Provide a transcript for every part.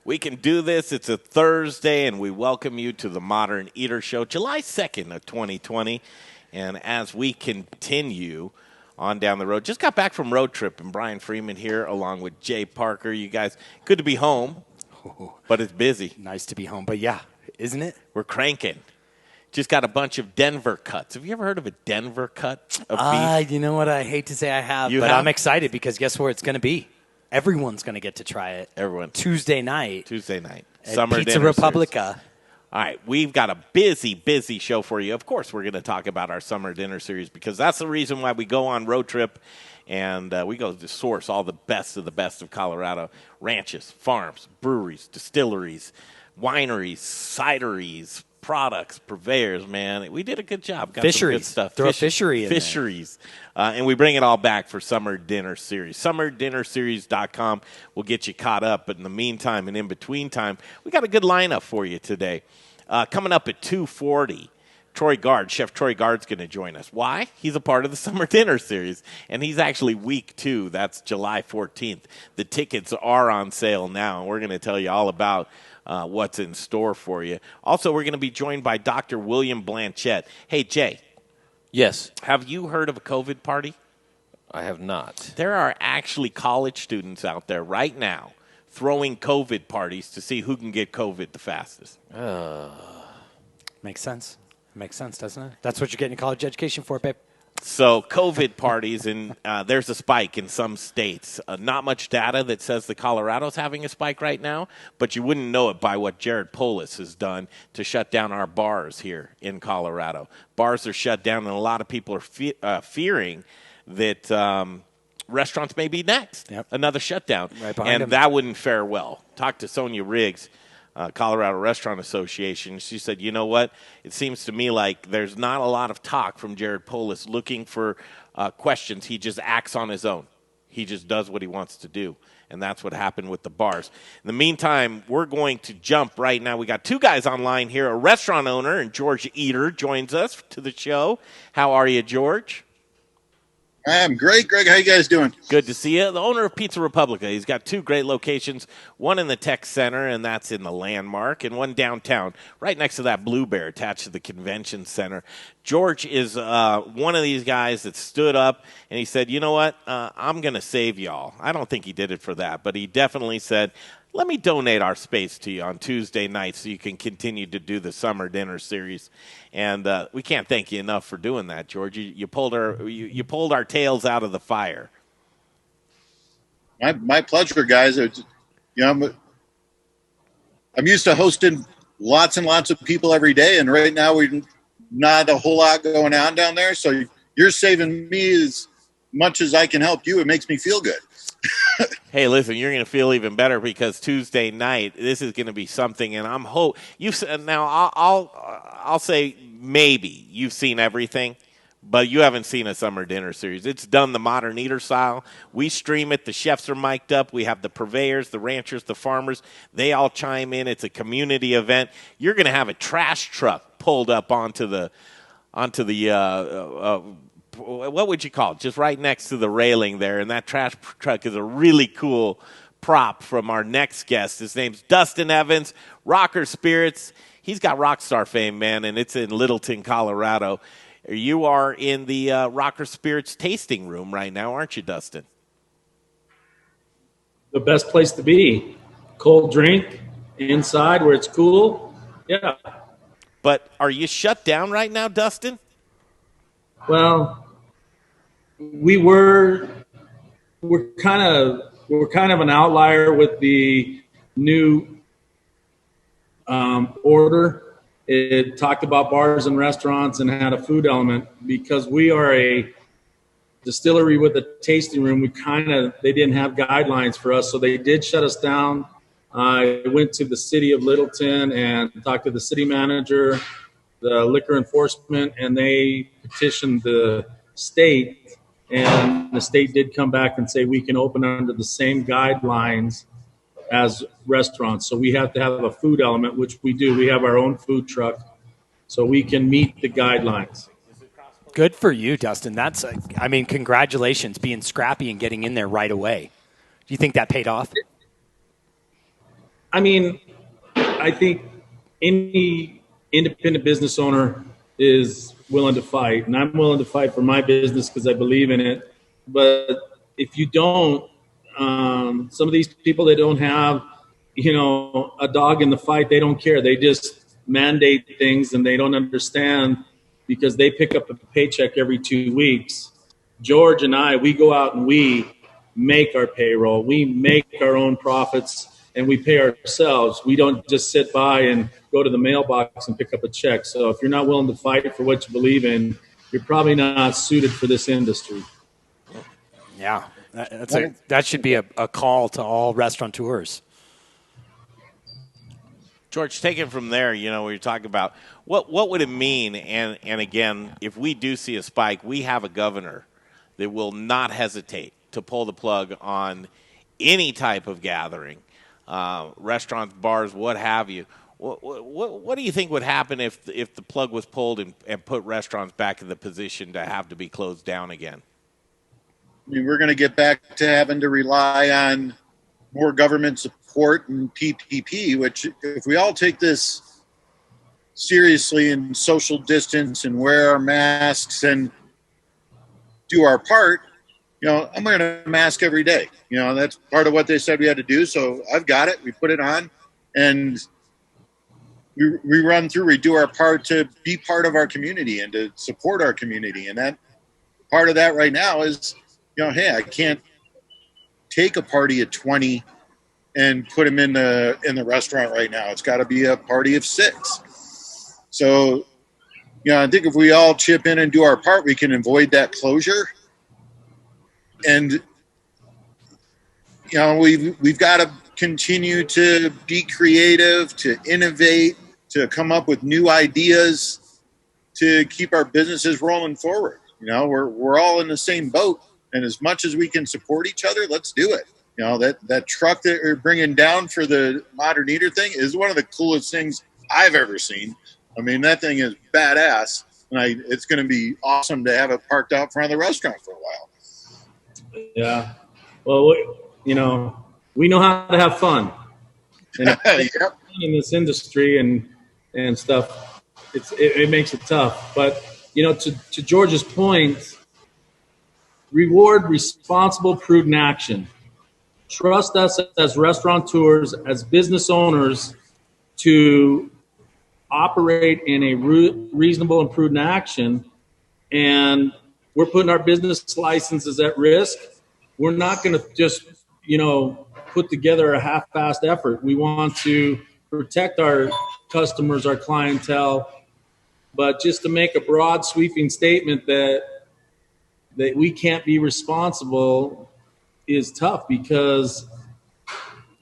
We can do this. It's a Thursday, and we welcome you to the Modern Eater Show, July 2nd of 2020. And as we continue on down the road, just got back from road trip, and Brian Freeman here along with Jay Parker. You guys, good to be home, but it's busy. Nice to be home, but yeah, isn't it? We're cranking. Just got a bunch of Denver cuts. Have you ever heard of a Denver cut of beef? You know what? I hate to say I have, but I'm excited because guess where it's going to be? Everyone's going to get to try it. Everyone. Tuesday night. Summer Pizza dinner Republica. Series. All right, we've got a busy show for you. Of course, we're going to talk about our summer dinner series because that's the reason why we go on road trip and we go to source all the best of Colorado. Ranches, farms, breweries, distilleries, wineries, cideries, products, purveyors, man. We did a good job. Got fisheries. Some good stuff. Throw a fishery in Fisheries. And we bring it all back for Summer Dinner Series. SummerDinnerSeries.com will get you caught up. But in the meantime and in between time, we got a good lineup for you today. Coming up at 2:40, Chef Troy Guard's going to join us. Why? He's a part of the Summer Dinner Series, and he's actually week 2. That's July 14th. The tickets are on sale now, and we're going to tell you all about what's in store for you. Also, we're going to be joined by Dr. William Blanchette. Hey, Jay. Yes. Have you heard of a COVID party? I have not. There are actually college students out there right now throwing COVID parties to see who can get COVID the fastest. Makes sense. Makes sense, doesn't it? That's what you're getting college education for, babe. So COVID parties, and there's a spike in some states. Not much data that says the Colorado's having a spike right now, but you wouldn't know it by what Jared Polis has done to shut down our bars here in Colorado. Bars are shut down, and a lot of people are fearing that restaurants may be next. Yep. Another shutdown. Right behind him. That wouldn't fare well. Talk to Sonia Riggs, Colorado Restaurant Association. She said, you know what? It seems to me like there's not a lot of talk from Jared Polis looking for questions. He just acts on his own. He just does what he wants to do, and that's what happened with the bars. In the meantime, we're going to jump right now. We got 2 guys online here. A restaurant owner, and George Eater joins us to the show. How are you, George? I'm great, Greg. How you guys doing? Good to see you. The owner of Pizza Republica. He's got 2 great locations, one in the Tech Center, and that's in the Landmark, and one downtown, right next to that Blue Bear attached to the Convention Center. George is one of these guys that stood up, and he said, you know what, I'm going to save y'all. I don't think he did it for that, but he definitely said, let me donate our space to you on Tuesday night so you can continue to do the Summer Dinner Series. And we can't thank you enough for doing that, George. You pulled our tails out of the fire. My pleasure, guys. I'm used to hosting lots and lots of people every day, and right now we're not a whole lot going on down there. So you're saving me as much as I can help you. It makes me feel good. Hey, listen, you're going to feel even better because Tuesday night, this is going to be something, and I'll say maybe you've seen everything, but you haven't seen a Summer Dinner Series. It's done the Modern Eater style. We stream it. The chefs are mic'd up. We have the purveyors, the ranchers, the farmers. They all chime in. It's a community event. You're going to have a trash truck pulled up onto the what would you call it? Just right next to the railing there, and that trash truck is a really cool prop from our next guest. His name's Dustin Evans, Rocker Spirits. He's got rock star fame, man, and it's in Littleton, Colorado. You are in the Rocker Spirits tasting room right now, aren't you, Dustin? The best place to be. Cold drink, inside where it's cool. Yeah. But are you shut down right now, Dustin? Well, we're kind of an outlier with the new order. It talked about bars and restaurants and had a food element. Because we are a distillery with a tasting room, they didn't have guidelines for us, so they did shut us down. I went to the city of Littleton and talked to the city manager, the liquor enforcement, and they petitioned the state, and the state did come back and say we can open under the same guidelines as restaurants. So we have to have a food element, which we do. We have our own food truck, so we can meet the guidelines. Good for you, Dustin. Congratulations being scrappy and getting in there right away. Do you think that paid off? I mean, I think any independent business owner is willing to fight, and I'm willing to fight for my business because I believe in it. But if you don't, some of these people that don't have, a dog in the fight, they don't care. They just mandate things, and they don't understand because they pick up a paycheck every 2 weeks. George and I, we go out and we make our payroll. We make our own profits and we pay ourselves. We don't just sit by and go to the mailbox and pick up a check. So if you're not willing to fight for what you believe in, you're probably not suited for this industry. Yeah, that should be a call to all restaurateurs. George, take it from there, when you're talking about what would it mean? And again, if we do see a spike, we have a governor that will not hesitate to pull the plug on any type of gathering, restaurants, bars, what have you. What do you think would happen if the plug was pulled and put restaurants back in the position to have to be closed down again? I mean, we're going to get back to having to rely on more government support and PPP, which if we all take this seriously and social distance and wear our masks and do our part, I'm wearing a mask every day. That's part of what they said we had to do. So I've got it. We put it on and we run through, we do our part to be part of our community and to support our community. And that part of that right now is, hey, I can't take a party of 20 and put them in the restaurant right now. It's got to be a party of 6. So, I think if we all chip in and do our part, we can avoid that closure. And, we've got to continue to be creative, to innovate, to come up with new ideas to keep our businesses rolling forward. We're all in the same boat. And as much as we can support each other, let's do it. That truck that we're bringing down for the Modern Eater thing is one of the coolest things I've ever seen. I mean, that thing is badass. And it's going to be awesome to have it parked out front of the restaurant for a while. Yeah. Well, we know how to have fun. And Yep. in this industry and stuff, it makes it tough. But, to George's point, reward responsible, prudent action. Trust us as restaurateurs, as business owners, to operate in a reasonable and prudent action. And we're putting our business licenses at risk. We're not going to just, put together a half-assed effort. We want to protect our customers, our clientele, but just to make a broad sweeping statement that we can't be responsible is tough, because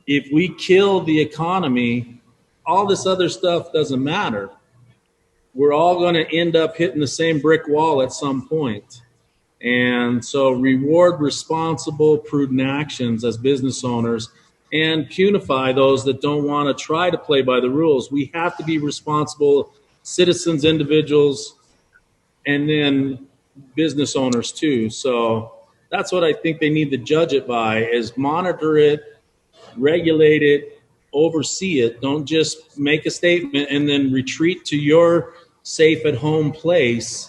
if we kill the economy, all this other stuff doesn't matter. We're all going to end up hitting the same brick wall at some point. And so reward responsible, prudent actions as business owners and punify those that don't want to try to play by the rules. We have to be responsible citizens, individuals, and then business owners too. So that's what I think they need to judge it by, is monitor it, regulate it, oversee it. Don't just make a statement and then retreat to your safe at home place.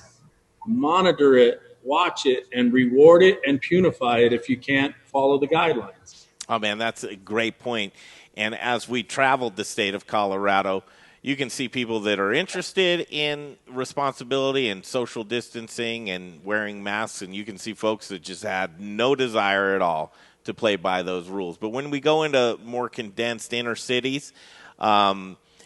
Monitor it, watch it, and reward it and punify it if you can't follow the guidelines. Oh, man, that's a great point. And as we traveled the state of Colorado, you can see people that are interested in responsibility and social distancing and wearing masks, and you can see folks that just had no desire at all to play by those rules. But when we go into more condensed inner cities,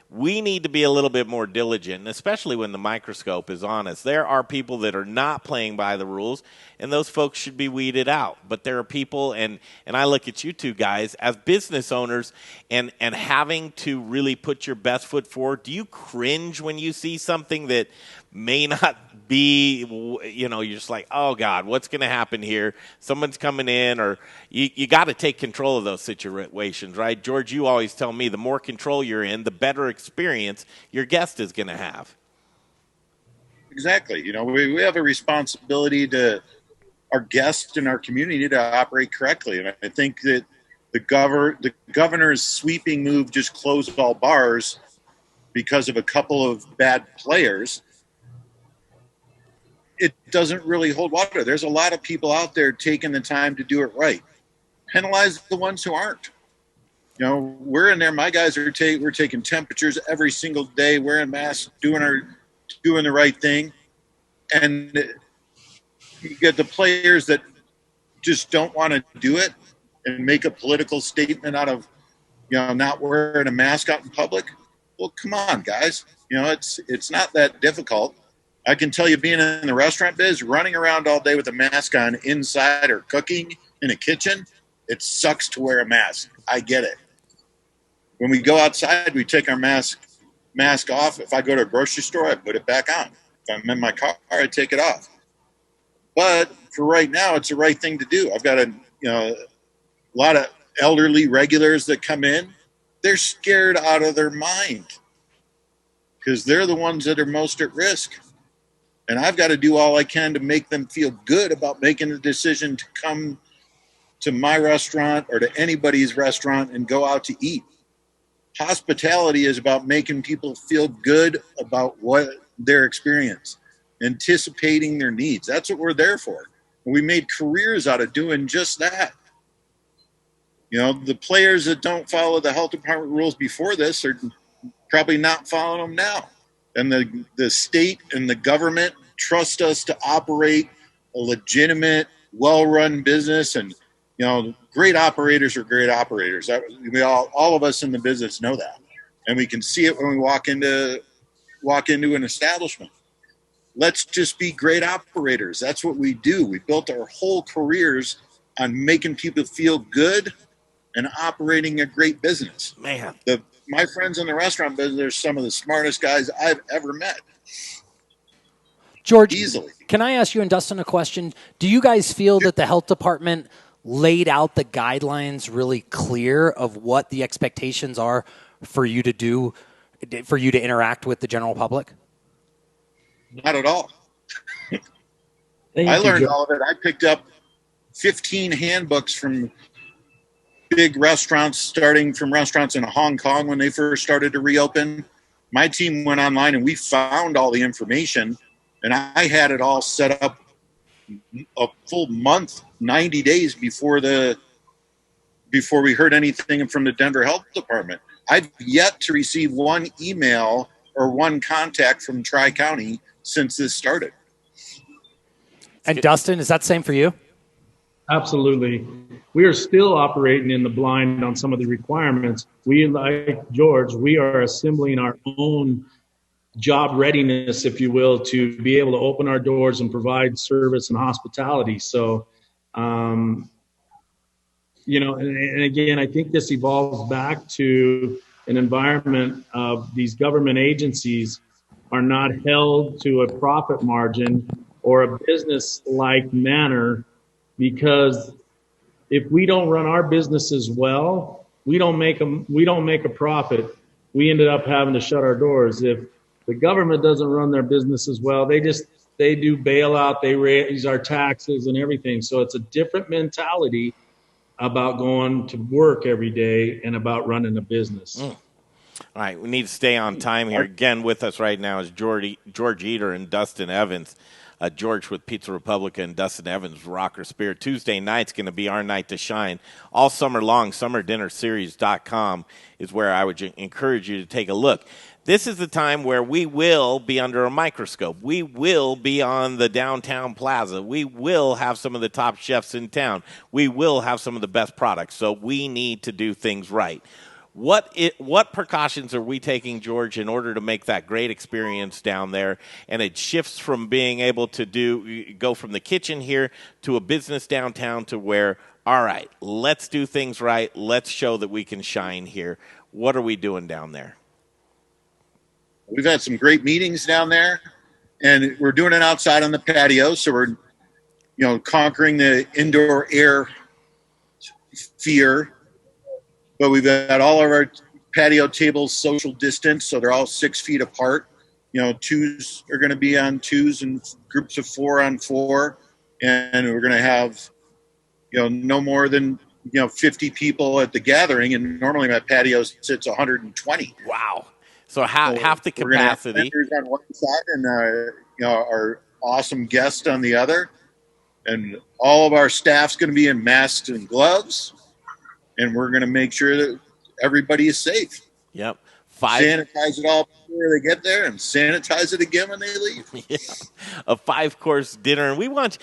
we need to be a little bit more diligent, especially when the microscope is on us. There are people that are not playing by the rules, and those folks should be weeded out. But there are people, and I look at you two guys as business owners and having to really put your best foot forward. Do you cringe when you see something that may not be, you're just like, oh, God, what's going to happen here? Someone's coming in, or you got to take control of those situations, right? George, you always tell me the more control you're in, the better experience your guest is going to have. Exactly. We have a responsibility to our guests and our community to operate correctly. And I think that the governor's sweeping move just closed all bars because of a couple of bad players, it doesn't really hold water. There's a lot of people out there taking the time to do it right. Penalize the ones who aren't. You know, we're in there. My guys are we're taking temperatures every single day, wearing masks, doing the right thing, and you get the players that just don't want to do it and make a political statement out of, you know, not wearing a mask out in public. Well, come on, guys. You know, it's not that difficult. I can tell you, being in the restaurant biz, running around all day with a mask on inside or cooking in a kitchen, it sucks to wear a mask. I get it. When we go outside, we take our mask off. If I go to a grocery store, I put it back on. If I'm in my car, I take it off. But for right now, it's the right thing to do. I've got a lot of elderly regulars that come in. They're scared out of their mind because they're the ones that are most at risk. And I've got to do all I can to make them feel good about making the decision to come to my restaurant or to anybody's restaurant and go out to eat. Hospitality is about making people feel good about what their experience, anticipating their needs. That's what we're there for. And we made careers out of doing just that. You know, the players that don't follow the health department rules before this are probably not following them now. And the state and the government trust us to operate a legitimate, well-run business. And, you know, great operators are great operators. All of us in the business know that. And we can see it when we walk into an establishment. Let's just be great operators. That's what we do. We built our whole careers on making people feel good and operating a great business. Man. My friends in the restaurant business are some of the smartest guys I've ever met. George, easily. Can I ask you and Dustin a question? Do you guys feel that the health department laid out the guidelines really clear of what the expectations are for you to do, for you to interact with the general public? Not at all. I learned all of it. I picked up 15 handbooks from big restaurants, starting from restaurants in Hong Kong when they first started to reopen. My team went online and we found all the information, and I had it all set up a full month, 90 days before we heard anything from the Denver Health Department. I've yet to receive one email or one contact from Tri-County since this started. And Dustin, is that the same for you? Absolutely. We are still operating in the blind on some of the requirements. We, like George, we are assembling our own job readiness, if you will, to be able to open our doors and provide service and hospitality. So, and again, I think this evolves back to an environment of these government agencies are not held to a profit margin or a business-like manner, because if we don't run our businesses well, we don't make a profit. We ended up having to shut our doors. If the government doesn't run their businesses well, they do bailout, they raise our taxes and everything. So it's a different mentality about going to work every day and about running a business. All right, we need to stay on time here. Again, with us right now is George Eater and Dustin Evans. George with Pizza Republica and Dustin Evans, Rocker Spirit. Tuesday night's going to be our night to shine. All summer long, summerdinnerseries.com is where I would encourage you to take a look. This is the time where we will be under a microscope. We will be on the downtown plaza. We will have some of the top chefs in town. We will have some of the best products. So we need to do things right. What precautions are we taking, George, in order to make that great experience down there? And it shifts from being able to go from the kitchen here to a business downtown to where, all right, let's do things right. Let's show that we can shine here. What are we doing down there? We've had some great meetings down there, and we're doing it outside on the patio. So we're, conquering the indoor air fear. But we've got all of our patio tables social distance, so they're all 6 feet apart. Twos are going to be on twos and groups of 4 on 4. And we're going to have, no more than 50 people at the gathring, and normally my patio sits 120. Wow. So half the We're gonna have capacity. vendors on one side and our awesome guest on the other, and all of our staff's going to be in masks and gloves, and we're going to make sure that everybody is safe. Yep. Sanitize it all before they get there, and sanitize it again when they leave. Yeah. A 5-course dinner, and we want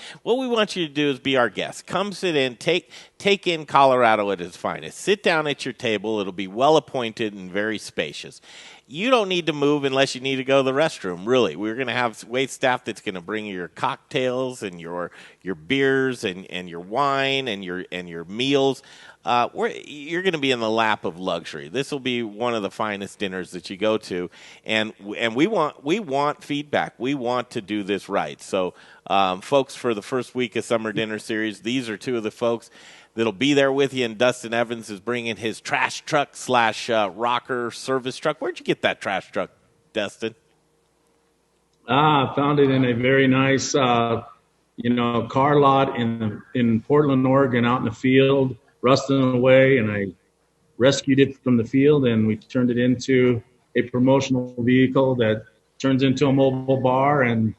you to do is be our guest. Come sit in, take in Colorado at its finest. Sit down at your table. It'll be well appointed and very spacious. You don't need to move unless you need to go to the restroom. Really, we're going to have wait staff that's going to bring you your cocktails and your beers and your wine and your meals. You're going to be in the lap of luxury. This will be one of the finest dinners that you go to, and we want feedback. We want to do this right. So, folks, for the first week of Summer Dinner Series, these are two of the folks that'll be there with you. And Dustin Evans is bringing his trash truck / rocker service truck. Where'd you get that trash truck, Dustin? I found it in a very nice, car lot in Portland, Oregon, out in the field, rusting away, and I rescued it from the field, and we turned it into a promotional vehicle that turns into a mobile bar, and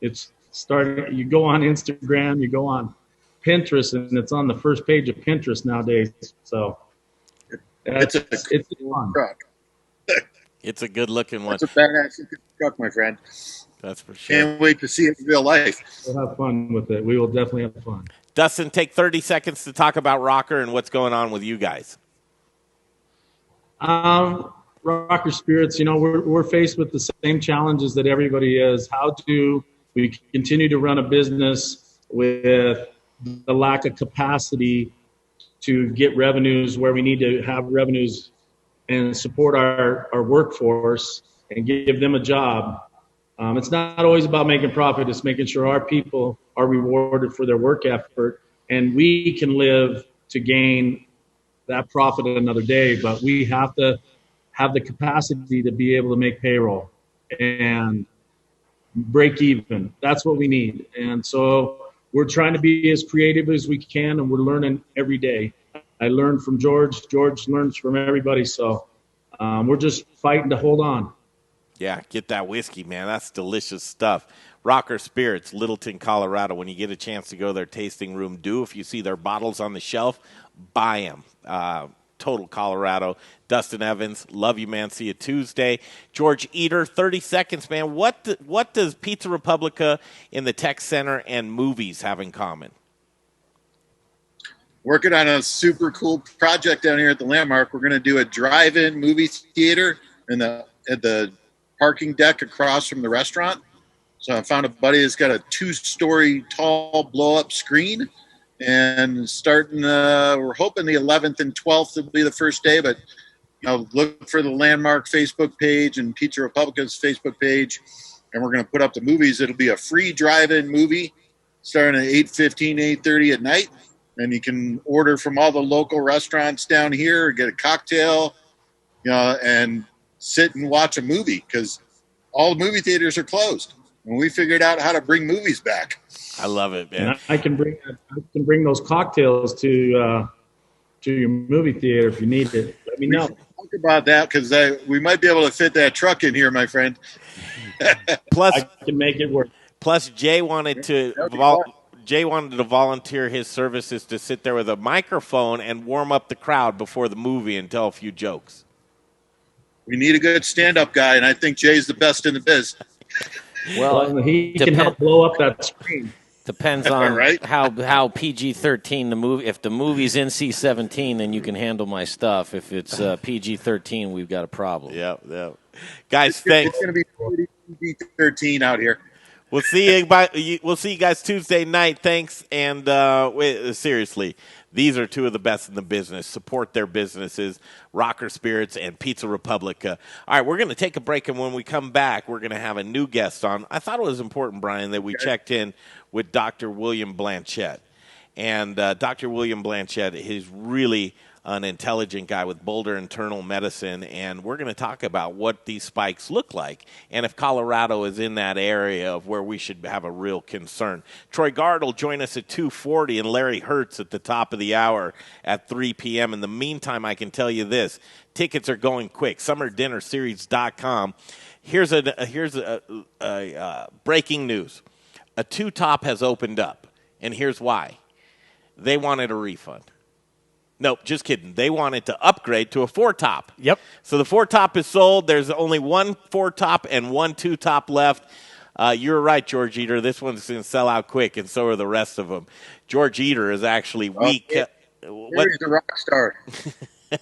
it's starting. You go on Instagram, you go on Pinterest, and it's on the first page of Pinterest nowadays. So it's fun. Truck. It's a good-looking one. It's a badass truck, my friend. That's for sure. Can't wait to see it in real life. We'll have fun with it. We will definitely have fun. Dustin, take 30 seconds to talk about Rocker and what's going on with you guys. Rocker Spirits, we're faced with the same challenges that everybody is. How do we continue to run a business with the lack of capacity to get revenues where we need to have revenues and support our workforce and give them a job? It's not always about making profit. It's making sure our people are rewarded for their work effort, and we can live to gain that profit another day. But we have to have the capacity to be able to make payroll and break even. That's what we need. And so we're trying to be as creative as we can, and we're learning every day. I learned from George. George learns from everybody. So we're just fighting to hold on. Yeah, get that whiskey, man. That's delicious stuff. Rocker Spirits, Littleton, Colorado. When you get a chance to go to their tasting room, do. If you see their bottles on the shelf, buy them. Total Colorado. Dustin Evans, love you, man. See you Tuesday. George Eater, 30 seconds, man. What does Pizza Republica in the Tech Center and movies have in common? Working on a super cool project down here at the Landmark. We're going to do a drive-in movie theater at the parking deck across from the restaurant. So I found a buddy that's got a 2-story tall blow-up screen, and starting we're hoping the 11th and 12th will be the first day, but look for the Landmark Facebook page and Pizza Republica's Facebook page, and we're going to put up the movies. It'll be a free drive-in movie starting at 8:15, 8:30 at night, and you can order from all the local restaurants down here, get a cocktail, and sit and watch a movie, because all the movie theaters are closed, and we figured out how to bring movies back. I love it, man. And I can bring those cocktails to your movie theater if you need it. Let me know. Talk about that, because we might be able to fit that truck in here, my friend. Plus, I can make it work. Plus, Jay wanted to volunteer his services to sit there with a microphone and warm up the crowd before the movie and tell a few jokes. We need a good stand-up guy, and I think Jay's the best in the biz. Well, he can help blow up that screen. Depends on Right? how PG-13 the movie. If the movie's NC-17, then you can handle my stuff. If it's PG-13, we've got a problem. Yeah. Guys, thanks. It's going to be PG-13 out here. We'll see you guys Tuesday night. Thanks, and seriously, these are two of the best in the business. Support their businesses, Rocker Spirits and Pizza Republica. All right, we're going to take a break, and when we come back, we're going to have a new guest on. I thought it was important, Brian, that we checked in with Dr. William Blanchette. And Dr. William Blanchette is really an intelligent guy with Boulder Internal Medicine, and we're going to talk about what these spikes look like and if Colorado is in that area of where we should have a real concern. Troy Gard will join us at 2:40 and Larry Hertz at the top of the hour at 3 p.m. In the meantime, I can tell you this. Tickets are going quick. SummerDinnerSeries.com. Here's a breaking news. A two-top has opened up, and here's why. They wanted a refund. Nope, just kidding. They wanted to upgrade to a four-top. Yep. So the four-top is sold. There's only one four-top and one two-top left. You're right, George Eater. This one's going to sell out quick, and so are the rest of them. George Eater is actually weak. Here's the rock star.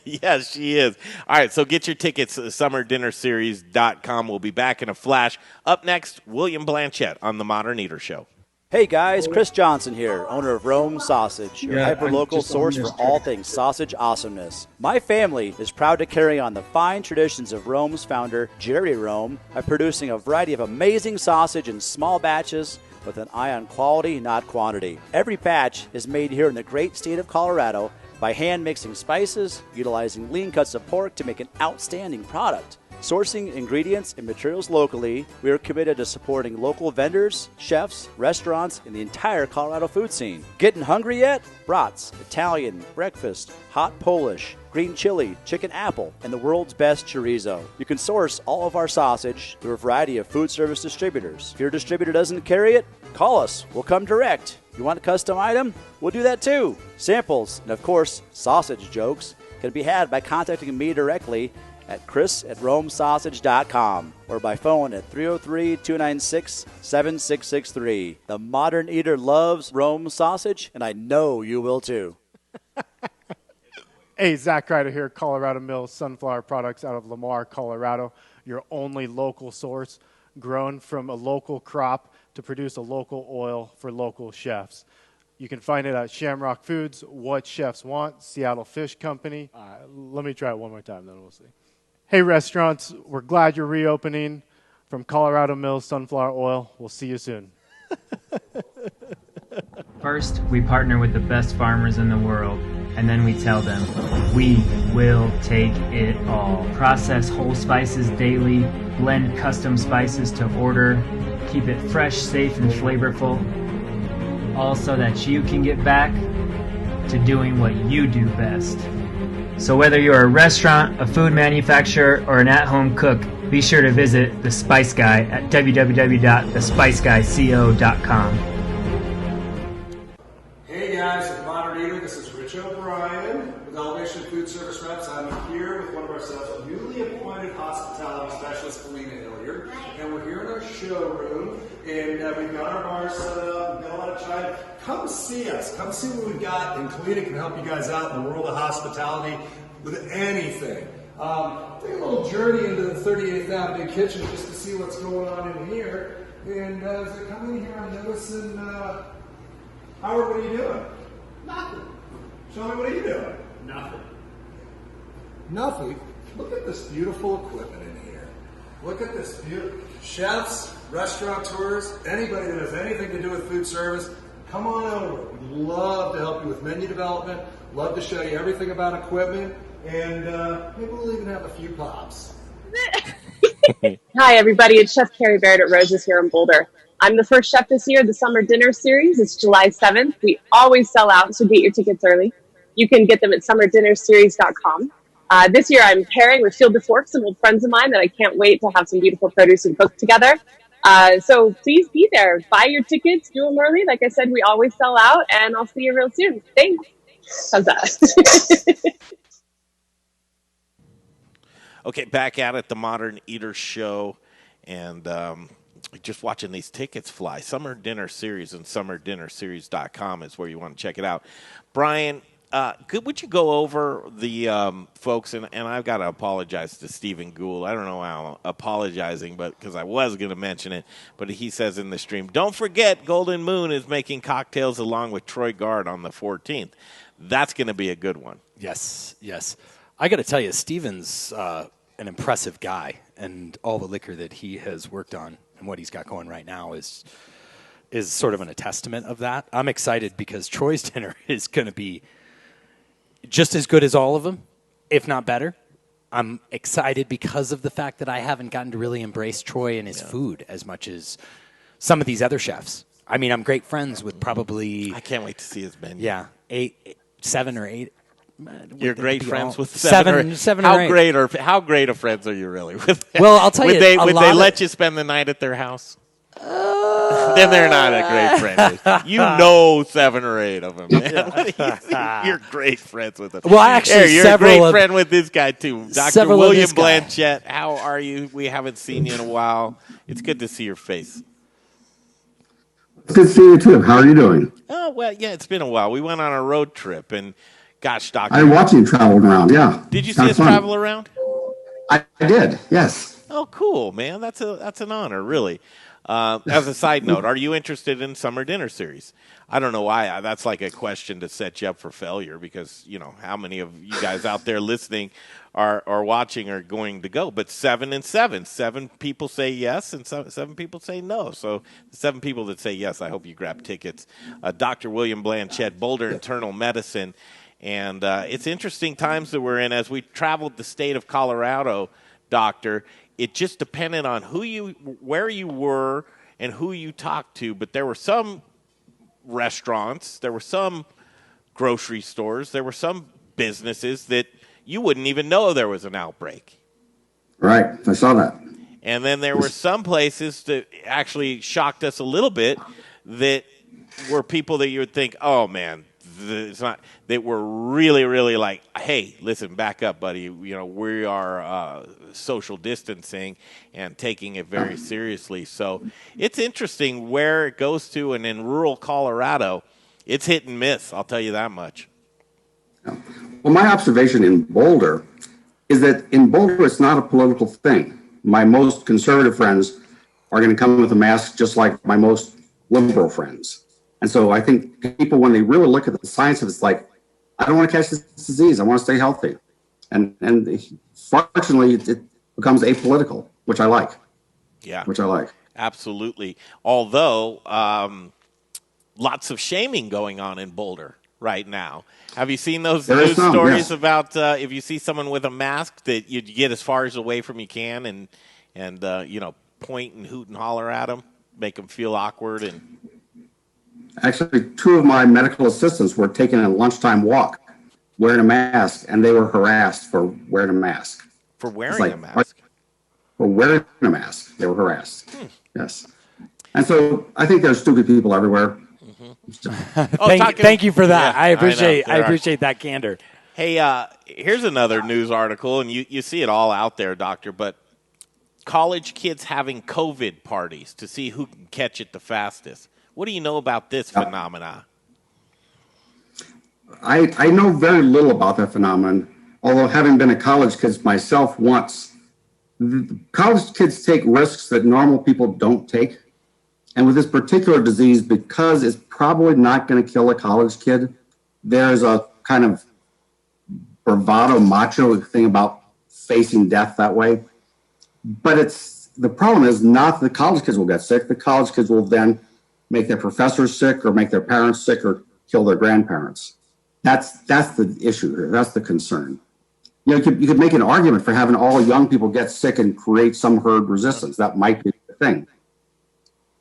Yes, she is. All right, so get your tickets at SummerDinnerSeries.com. We'll be back in a flash. Up next, William Blanchett on The Modern Eater Show. Hey guys, Chris Johnson here, owner of Rome Sausage, your Yeah, hyperlocal I'm just source on for this all track. things sausage awesomeness. My family is proud to carry on the fine traditions of Rome's founder, Jerry Rome, by producing a variety of amazing sausage in small batches with an eye on quality, not quantity. Every batch is made here in the great state of Colorado by hand mixing spices, utilizing lean cuts of pork to make an outstanding product. Sourcing ingredients and materials locally, we are committed to supporting local vendors, chefs, restaurants, and the entire Colorado food scene. Getting hungry yet? Brats, Italian, breakfast, hot Polish, green chili, chicken apple, and the world's best chorizo. You can source all of our sausage through a variety of food service distributors. If your distributor doesn't carry it, call us. We'll come direct. You want a custom item? We'll do that too. Samples, and of course, sausage jokes, can be had by contacting me directly at chris@romesausage.com or by phone at 303-296-7663. The Modern Eater loves Rome sausage, and I know you will too. Hey, Zach Ryder here, Colorado Mills Sunflower Products out of Lamar, Colorado. Your only local source, grown from a local crop to produce a local oil for local chefs. You can find it at Shamrock Foods, What Chefs Want, Seattle Fish Company. Let me try it one more time, then we'll see. Hey, restaurants, we're glad you're reopening. From Colorado Mills Sunflower Oil, we'll see you soon. First, we partner with the best farmers in the world, and then we tell them, we will take it all. Process whole spices daily, blend custom spices to order, keep it fresh, safe, and flavorful, all so that you can get back to doing what you do best. So whether you're a restaurant, a food manufacturer, or an at-home cook, be sure to visit The Spice Guy at www.thespiceguyco.com. Hey guys, at Modern Eater, this is Rich O'Brien with Elevation Food Service Reps. I'm here with one of our newly appointed hospitality specialist, Kalina Hilliard, and we're here in our showroom, and we've got our bar set up, we've got a lot of china. Come see us. Come see what we've got, and Kalina can help you guys out in the world of hospitality with anything. Take a little journey into the 38th Avenue kitchen just to see what's going on in here. And as I come in here, I'm noticing, Howard, what are you doing? Nothing. Show me, what are you doing? Nothing. Nothing? Look at this beautiful equipment in here. Look at this beautiful, chefs, restaurateurs, anybody that has anything to do with food service, come on over. We'd love to help you with menu development, love to show you everything about equipment, and maybe we'll even have a few pops. Hi, everybody. It's Chef Carrie Baird at Rose's here in Boulder. I'm the first chef this year, the Summer Dinner Series. It's July 7th. We always sell out, so get your tickets early. You can get them at SummerDinnerSeries.com. This year, I'm pairing with Field de Fork, some old friends of mine that I can't wait to have some beautiful produce and cook together. So please be there. Buy your tickets. Do them early. Like I said, we always sell out, and I'll see you real soon. Thanks. How's that? Okay, back at it, the Modern Eater Show, and just watching these tickets fly. Summer Dinner Series and SummerDinnerSeries.com is where you want to check it out. Brian, would you go over the folks, and I've got to apologize to Stephen Gould. I don't know why I'm apologizing, but because I was going to mention it, but he says in the stream, don't forget Golden Moon is making cocktails along with Troy Gard on the 14th. That's going to be a good one. Yes. I got to tell you, Steven's an impressive guy, and all the liquor that he has worked on and what he's got going right now is sort of a testament of that. I'm excited because Troy's dinner is going to be just as good as all of them, if not better. I'm excited because of the fact that I haven't gotten to really embrace Troy and his food as much as some of these other chefs. I mean, I'm great friends with probably... I can't wait to see his menu. Yeah, 7 or 8. You're great friends with seven or 8. How great of friends are you really with them? Well, I'll tell you, would they let you spend the night at their house? Then they're not a great friend. You know 7 or 8 of them, man. You're great friends with them. Well, actually, you're a great friend with this guy, too. Dr. William Blanchette, how are you? We haven't seen you in a while. It's good to see your face. It's good to see you, too. How are you doing? Oh, well, yeah, it's been a while. We went on a road trip, and gosh, Doctor. I watched you travel around, yeah. Did you see us travel around? I did, yes. Oh, cool, man. That's an honor, really. As a side note, are you interested in Summer Dinner Series? I don't know why. That's like a question to set you up for failure because, you know, how many of you guys out there listening are watching are going to go? But 7 and 7. 7 people say yes and 7 people say no. So the 7 people that say yes, I hope you grab tickets. Dr. William Blanchette, Boulder Internal Medicine. And it's interesting times that we're in. As we traveled the state of Colorado, Doctor, it just depended on where you were and who you talked to. But there were some restaurants, there were some grocery stores, there were some businesses that you wouldn't even know there was an outbreak. Right, I saw that. And then there were some places that actually shocked us a little bit that were people that you would think, oh, man, it's not. They were really, really like, hey, listen, back up, buddy. You know, we are social distancing and taking it very seriously. So it's interesting where it goes to, and in rural Colorado, it's hit and miss. I'll tell you that much. Well, my observation in Boulder is that in Boulder, it's not a political thing. My most conservative friends are going to come with a mask just like my most liberal friends. And so I think people, when they really look at the science of it, it's like, I don't want to catch this disease. I want to stay healthy. And fortunately, it becomes apolitical, which I like. Yeah. Which I like. Absolutely. Although, lots of shaming going on in Boulder right now. Have you seen those news stories about if you see someone with a mask that you get as far as away from you can and you know, point and hoot and holler at them, make them feel awkward? And actually, 2 of my medical assistants were taking a lunchtime walk wearing a mask, and they were harassed for wearing a mask. For wearing a mask? For wearing a mask. They were harassed. Yes. And so I think there's stupid people everywhere. Thank you for that. Yeah, I appreciate that candor. Hey, here's another news article, and you see it all out there, Doctor, but college kids having COVID parties to see who can catch it the fastest. What do you know about this phenomena? I know very little about that phenomenon, although having been a college kid myself once, college kids take risks that normal people don't take. And with this particular disease, because it's probably not going to kill a college kid, there's a kind of bravado, macho thing about facing death that way. But the problem is not the college kids will get sick. The college kids will then make their professors sick or make their parents sick or kill their grandparents. That's the issue here. That's the concern. You could make an argument for having all young people get sick and create some herd resistance. That might be the thing.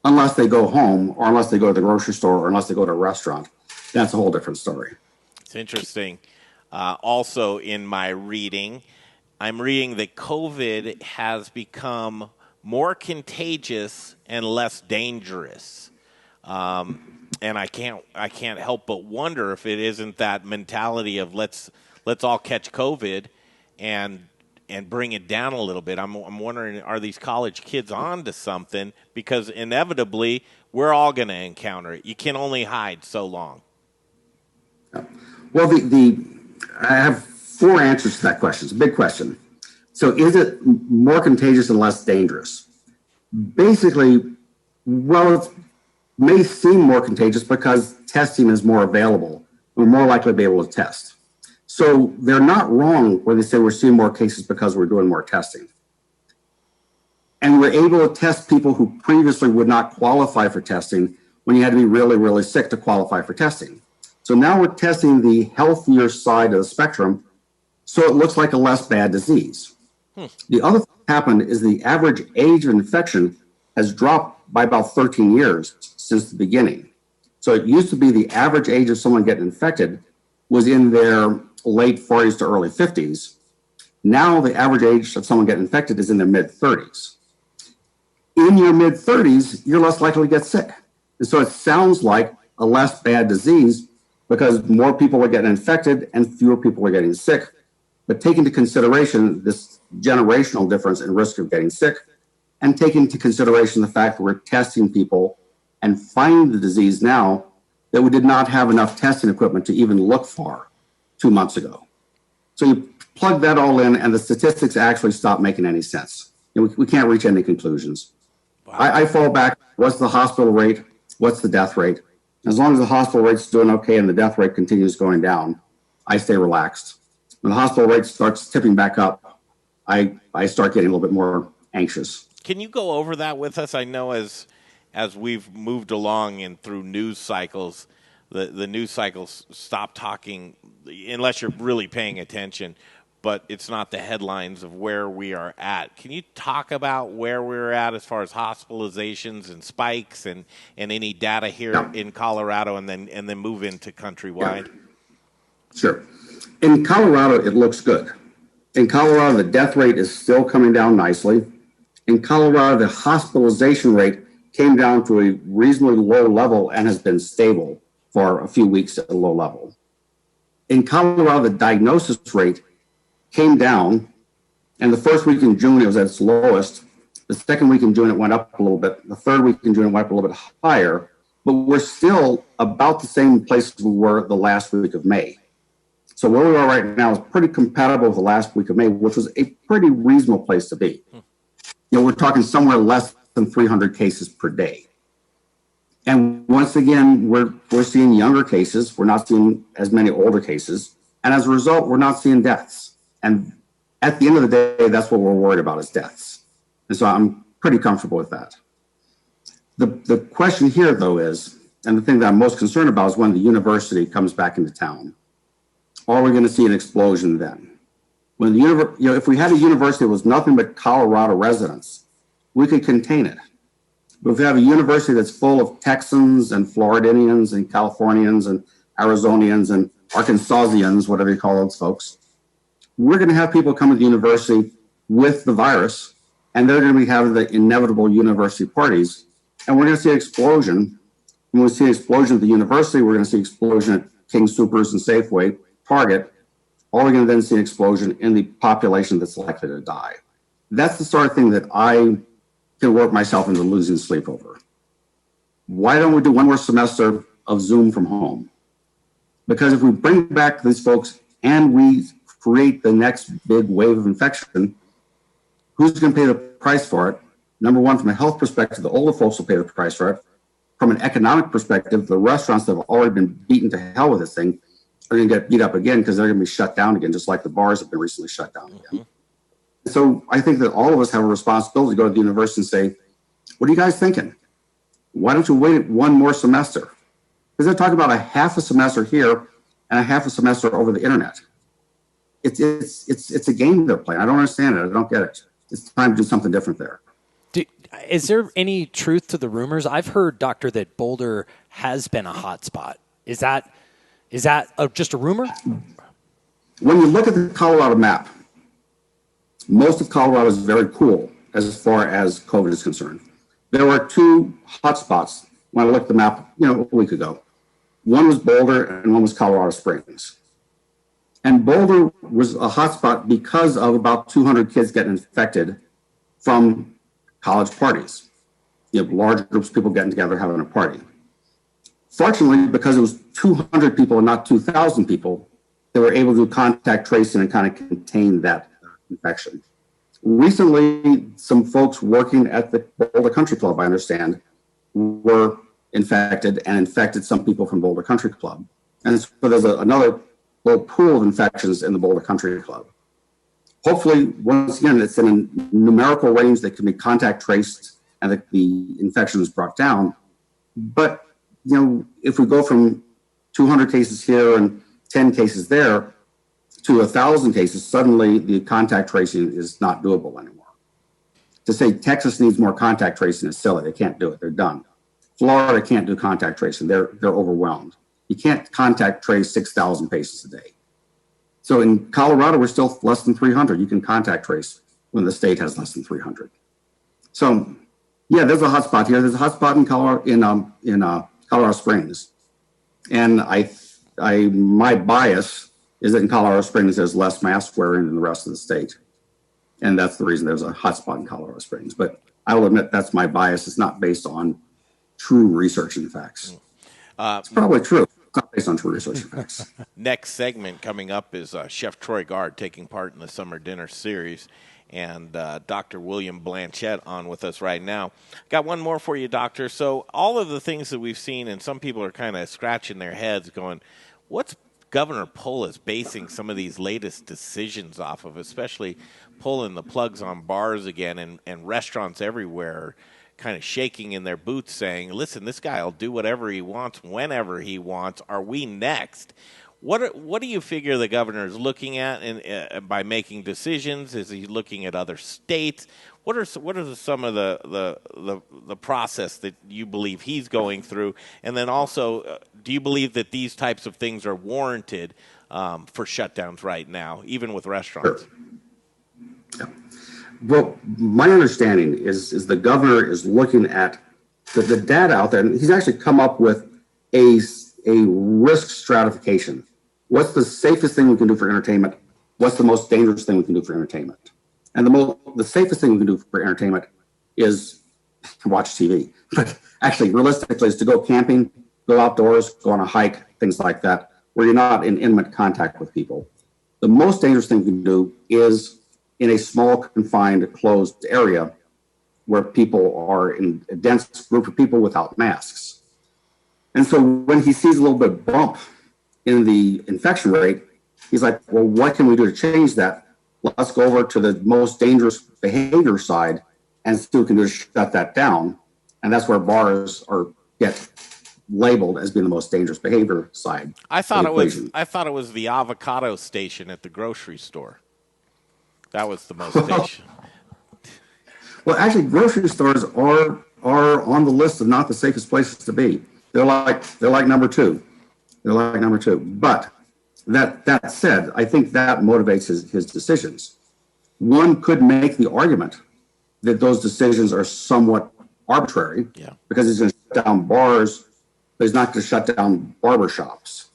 Unless they go home or unless they go to the grocery store or unless they go to a restaurant. That's a whole different story. It's interesting. Also in my reading, I'm reading that COVID has become more contagious and less dangerous. And I can't help but wonder if it isn't that mentality of let's all catch COVID and bring it down a little bit. I'm wondering, are these college kids on to something? Because inevitably, we're all going to encounter it. You can only hide so long. Well, I have 4 answers to that question. It's a big question. So is it more contagious and less dangerous? Basically, well, it may seem more contagious because testing is more available. We're more likely to be able to test. So they're not wrong when they say we're seeing more cases because we're doing more testing. And we're able to test people who previously would not qualify for testing when you had to be really, really sick to qualify for testing. So now we're testing the healthier side of the spectrum, so it looks like a less bad disease. The other thing that happened is the average age of infection has dropped by about 13 years since the beginning. So it used to be the average age of someone getting infected was in their late 40s to early 50s. Now the average age of someone getting infected is in their mid 30s. In your mid 30s, you're less likely to get sick. And so it sounds like a less bad disease because more people are getting infected and fewer people are getting sick. But take into consideration this generational difference in risk of getting sick, and take into consideration the fact that we're testing people and finding the disease now that we did not have enough testing equipment to even look for 2 months ago. So you plug that all in and the statistics actually stop making any sense. We can't reach any conclusions. Wow. I fall back, what's the hospital rate? What's the death rate? As long as the hospital rate's doing okay and the death rate continues going down, I stay relaxed. When the hospital rate starts tipping back up, I start getting a little bit more anxious. Can you go over that with us? I know as we've moved along and through news cycles, the news cycles stop talking unless you're really paying attention, but it's not the headlines of where we are at. Can you talk about where we're at as far as hospitalizations and spikes and any data here in Colorado and then move into countrywide? Sure. In Colorado, it looks good. In Colorado, the death rate is still coming down nicely. In Colorado, the hospitalization rate came down to a reasonably low level and has been stable for a few weeks at a low level. In Colorado, the diagnosis rate came down, and the first week in June, it was at its lowest. The second week in June, it went up a little bit. The third week in June, it went up a little bit higher, but we're still about the same place we were the last week of May. So where we are right now is pretty compatible with the last week of May, which was a pretty reasonable place to be. We're talking somewhere less than 300 cases per day. And once again, we're seeing younger cases. We're not seeing as many older cases. And as a result, we're not seeing deaths. And at the end of the day, that's what we're worried about is deaths. And so I'm pretty comfortable with that. The question here, though, is, and the thing that I'm most concerned about is when the university comes back into town. Are we going to see an explosion then? When if we had a university that was nothing but Colorado residents, we could contain it. But if we have a university that's full of Texans and Floridians and Californians and Arizonians and Arkansasians, whatever you call those folks, we're going to have people come to the university with the virus, and they're going to be having the inevitable university parties, and we're going to see an explosion. When we see an explosion at the university, we're going to see an explosion at King Soopers and Safeway, Target, or we're going to then see an explosion in the population that's likely to die. That's the sort of thing that I can work myself into losing sleep over. Why don't we do one more semester of Zoom from home? Because if we bring back these folks and we create the next big wave of infection, who's going to pay the price for it? Number one, from a health perspective, the older folks will pay the price for it. From an economic perspective, the restaurants that have already been beaten to hell with this thing are going to get beat up again because they're going to be shut down again, just like the bars have been recently shut down again. So I think that all of us have a responsibility to go to the university and say, what are you guys thinking? Why don't you wait one more semester? Because they're talking about a half a semester here and a half a semester over the internet. It's a game they're playing. I don't understand it. I don't get it. It's time to do something different there. Is there any truth to the rumors? I've heard, Doctor, that Boulder has been a hot spot. Is that just a rumor? When you look at the Colorado map, most of Colorado is very cool as far as COVID is concerned. There are two hotspots when I looked at the map, a week ago. One was Boulder and one was Colorado Springs. And Boulder was a hotspot because of about 200 kids getting infected from college parties. Large groups of people getting together having a party. Fortunately, because it was 200 people and not 2,000 people, they were able to do contact tracing and kind of contain that infection. Recently, some folks working at the Boulder Country Club, I understand, were infected and infected some people from Boulder Country Club. And so there's another little pool of infections in the Boulder Country Club. Hopefully, once again, it's in a numerical range that can be contact traced and that the infection is brought down. But, if we go from 200 cases here and 10 cases there to 1,000 cases, suddenly the contact tracing is not doable anymore. To say Texas needs more contact tracing is silly. They can't do it. They're done. Florida can't do contact tracing. They're overwhelmed. You can't contact trace 6,000 patients a day. So in Colorado, we're still less than 300. You can contact trace when the state has less than 300. So yeah, there's a hotspot here. There's a hotspot in Colorado Springs, and my bias is that in Colorado Springs there's less mask wearing than the rest of the state, and that's the reason there's a hotspot in Colorado Springs. But I will admit that's my bias. It's not based on true research and facts. It's probably true. It's not based on true research and facts. Next segment coming up is Chef Troy Guard taking part in the Summer Dinner Series, and Dr. William Blanchette on with us right now. Got one more for you, Doctor. So all of the things that we've seen, and some people are kind of scratching their heads going, what's Governor Polis basing some of these latest decisions off of, especially pulling the plugs on bars again, and restaurants everywhere kind of shaking in their boots saying, listen, this guy will do whatever he wants, whenever he wants. Are we next? What do you figure the governor is looking at by making decisions? Is he looking at other states? What are some of the process that you believe he's going through? And then also, do you believe that these types of things are warranted for shutdowns right now, even with restaurants? Sure. Yeah. Well, my understanding is the governor is looking at the data out there, and he's actually come up with a risk stratification. What's the safest thing we can do for entertainment? What's the most dangerous thing we can do for entertainment? And the safest thing we can do for entertainment is watch TV. But actually, realistically, is to go camping, go outdoors, go on a hike, things like that, where you're not in intimate contact with people. The most dangerous thing you can do is in a small, confined, closed area where people are in a dense group of people without masks. And so when he sees a little bit of bump in the infection rate, he's like, well, what can we do to change that? Let's go over to the most dangerous behavior side and see what we can do to shut that down. And that's where bars get labeled as being the most dangerous behavior side. I thought it was the avocado station at the grocery store. That was the most station. Well, actually, grocery stores are on the list of not the safest places to be. They're like number two. They're like number two. But that said, I think that motivates his decisions. One could make the argument that those decisions are somewhat arbitrary, because he's going to shut down bars, but he's not going to shut down barbershops.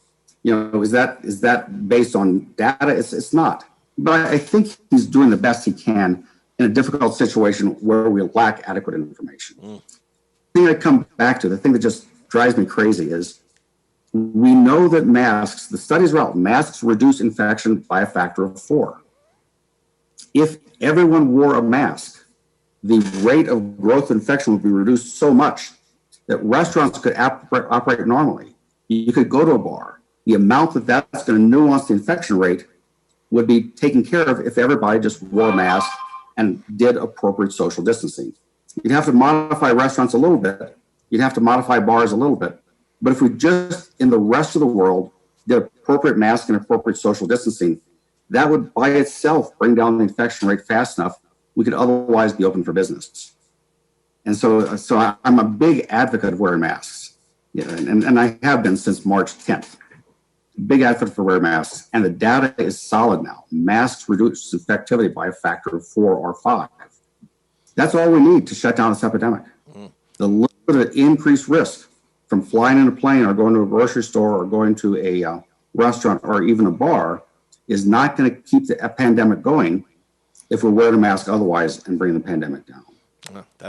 Is that based on data? It's not. But I think he's doing the best he can in a difficult situation where we lack adequate information. The thing I come back to, the thing that just drives me crazy is we know that masks, the studies are out, masks reduce infection by a factor of 4. If everyone wore a mask, the rate of growth infection would be reduced so much that restaurants could operate normally. You could go to a bar. The amount that's going to nuance the infection rate would be taken care of if everybody just wore a mask and did appropriate social distancing. You'd have to modify restaurants a little bit. You'd have to modify bars a little bit. But if we just, in the rest of the world, did appropriate mask and appropriate social distancing, that would by itself bring down the infection rate fast enough we could otherwise be open for business. And so I'm a big advocate of wearing masks. And I have been since March 10th. Big advocate for wearing masks, and the data is solid now. Masks reduce infectivity by a factor of 4 or 5. That's all we need to shut down this epidemic. The little bit of increased risk from flying in a plane or going to a grocery store or going to a restaurant or even a bar is not going to keep the pandemic going if we're wearing a mask otherwise and bring the pandemic down.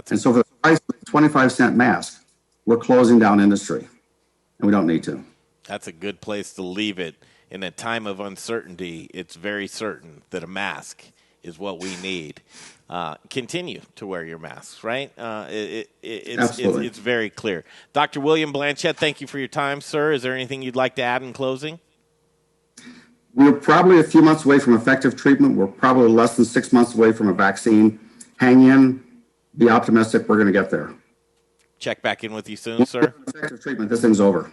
And so for the price of a 25-cent mask, we're closing down industry, and we don't need to. That's a good place to leave it. In a time of uncertainty, it's very certain that a mask is what we need. Continue to wear your masks, right? It's very clear. Dr. William Blanchette, thank you for your time, sir. Is there anything you'd like to add in closing? We're probably a few months away from effective treatment. We're probably less than 6 months away from a vaccine. Hang in. Be optimistic. We're going to get there. Check back in with you soon, sir. Effective treatment. This thing's over.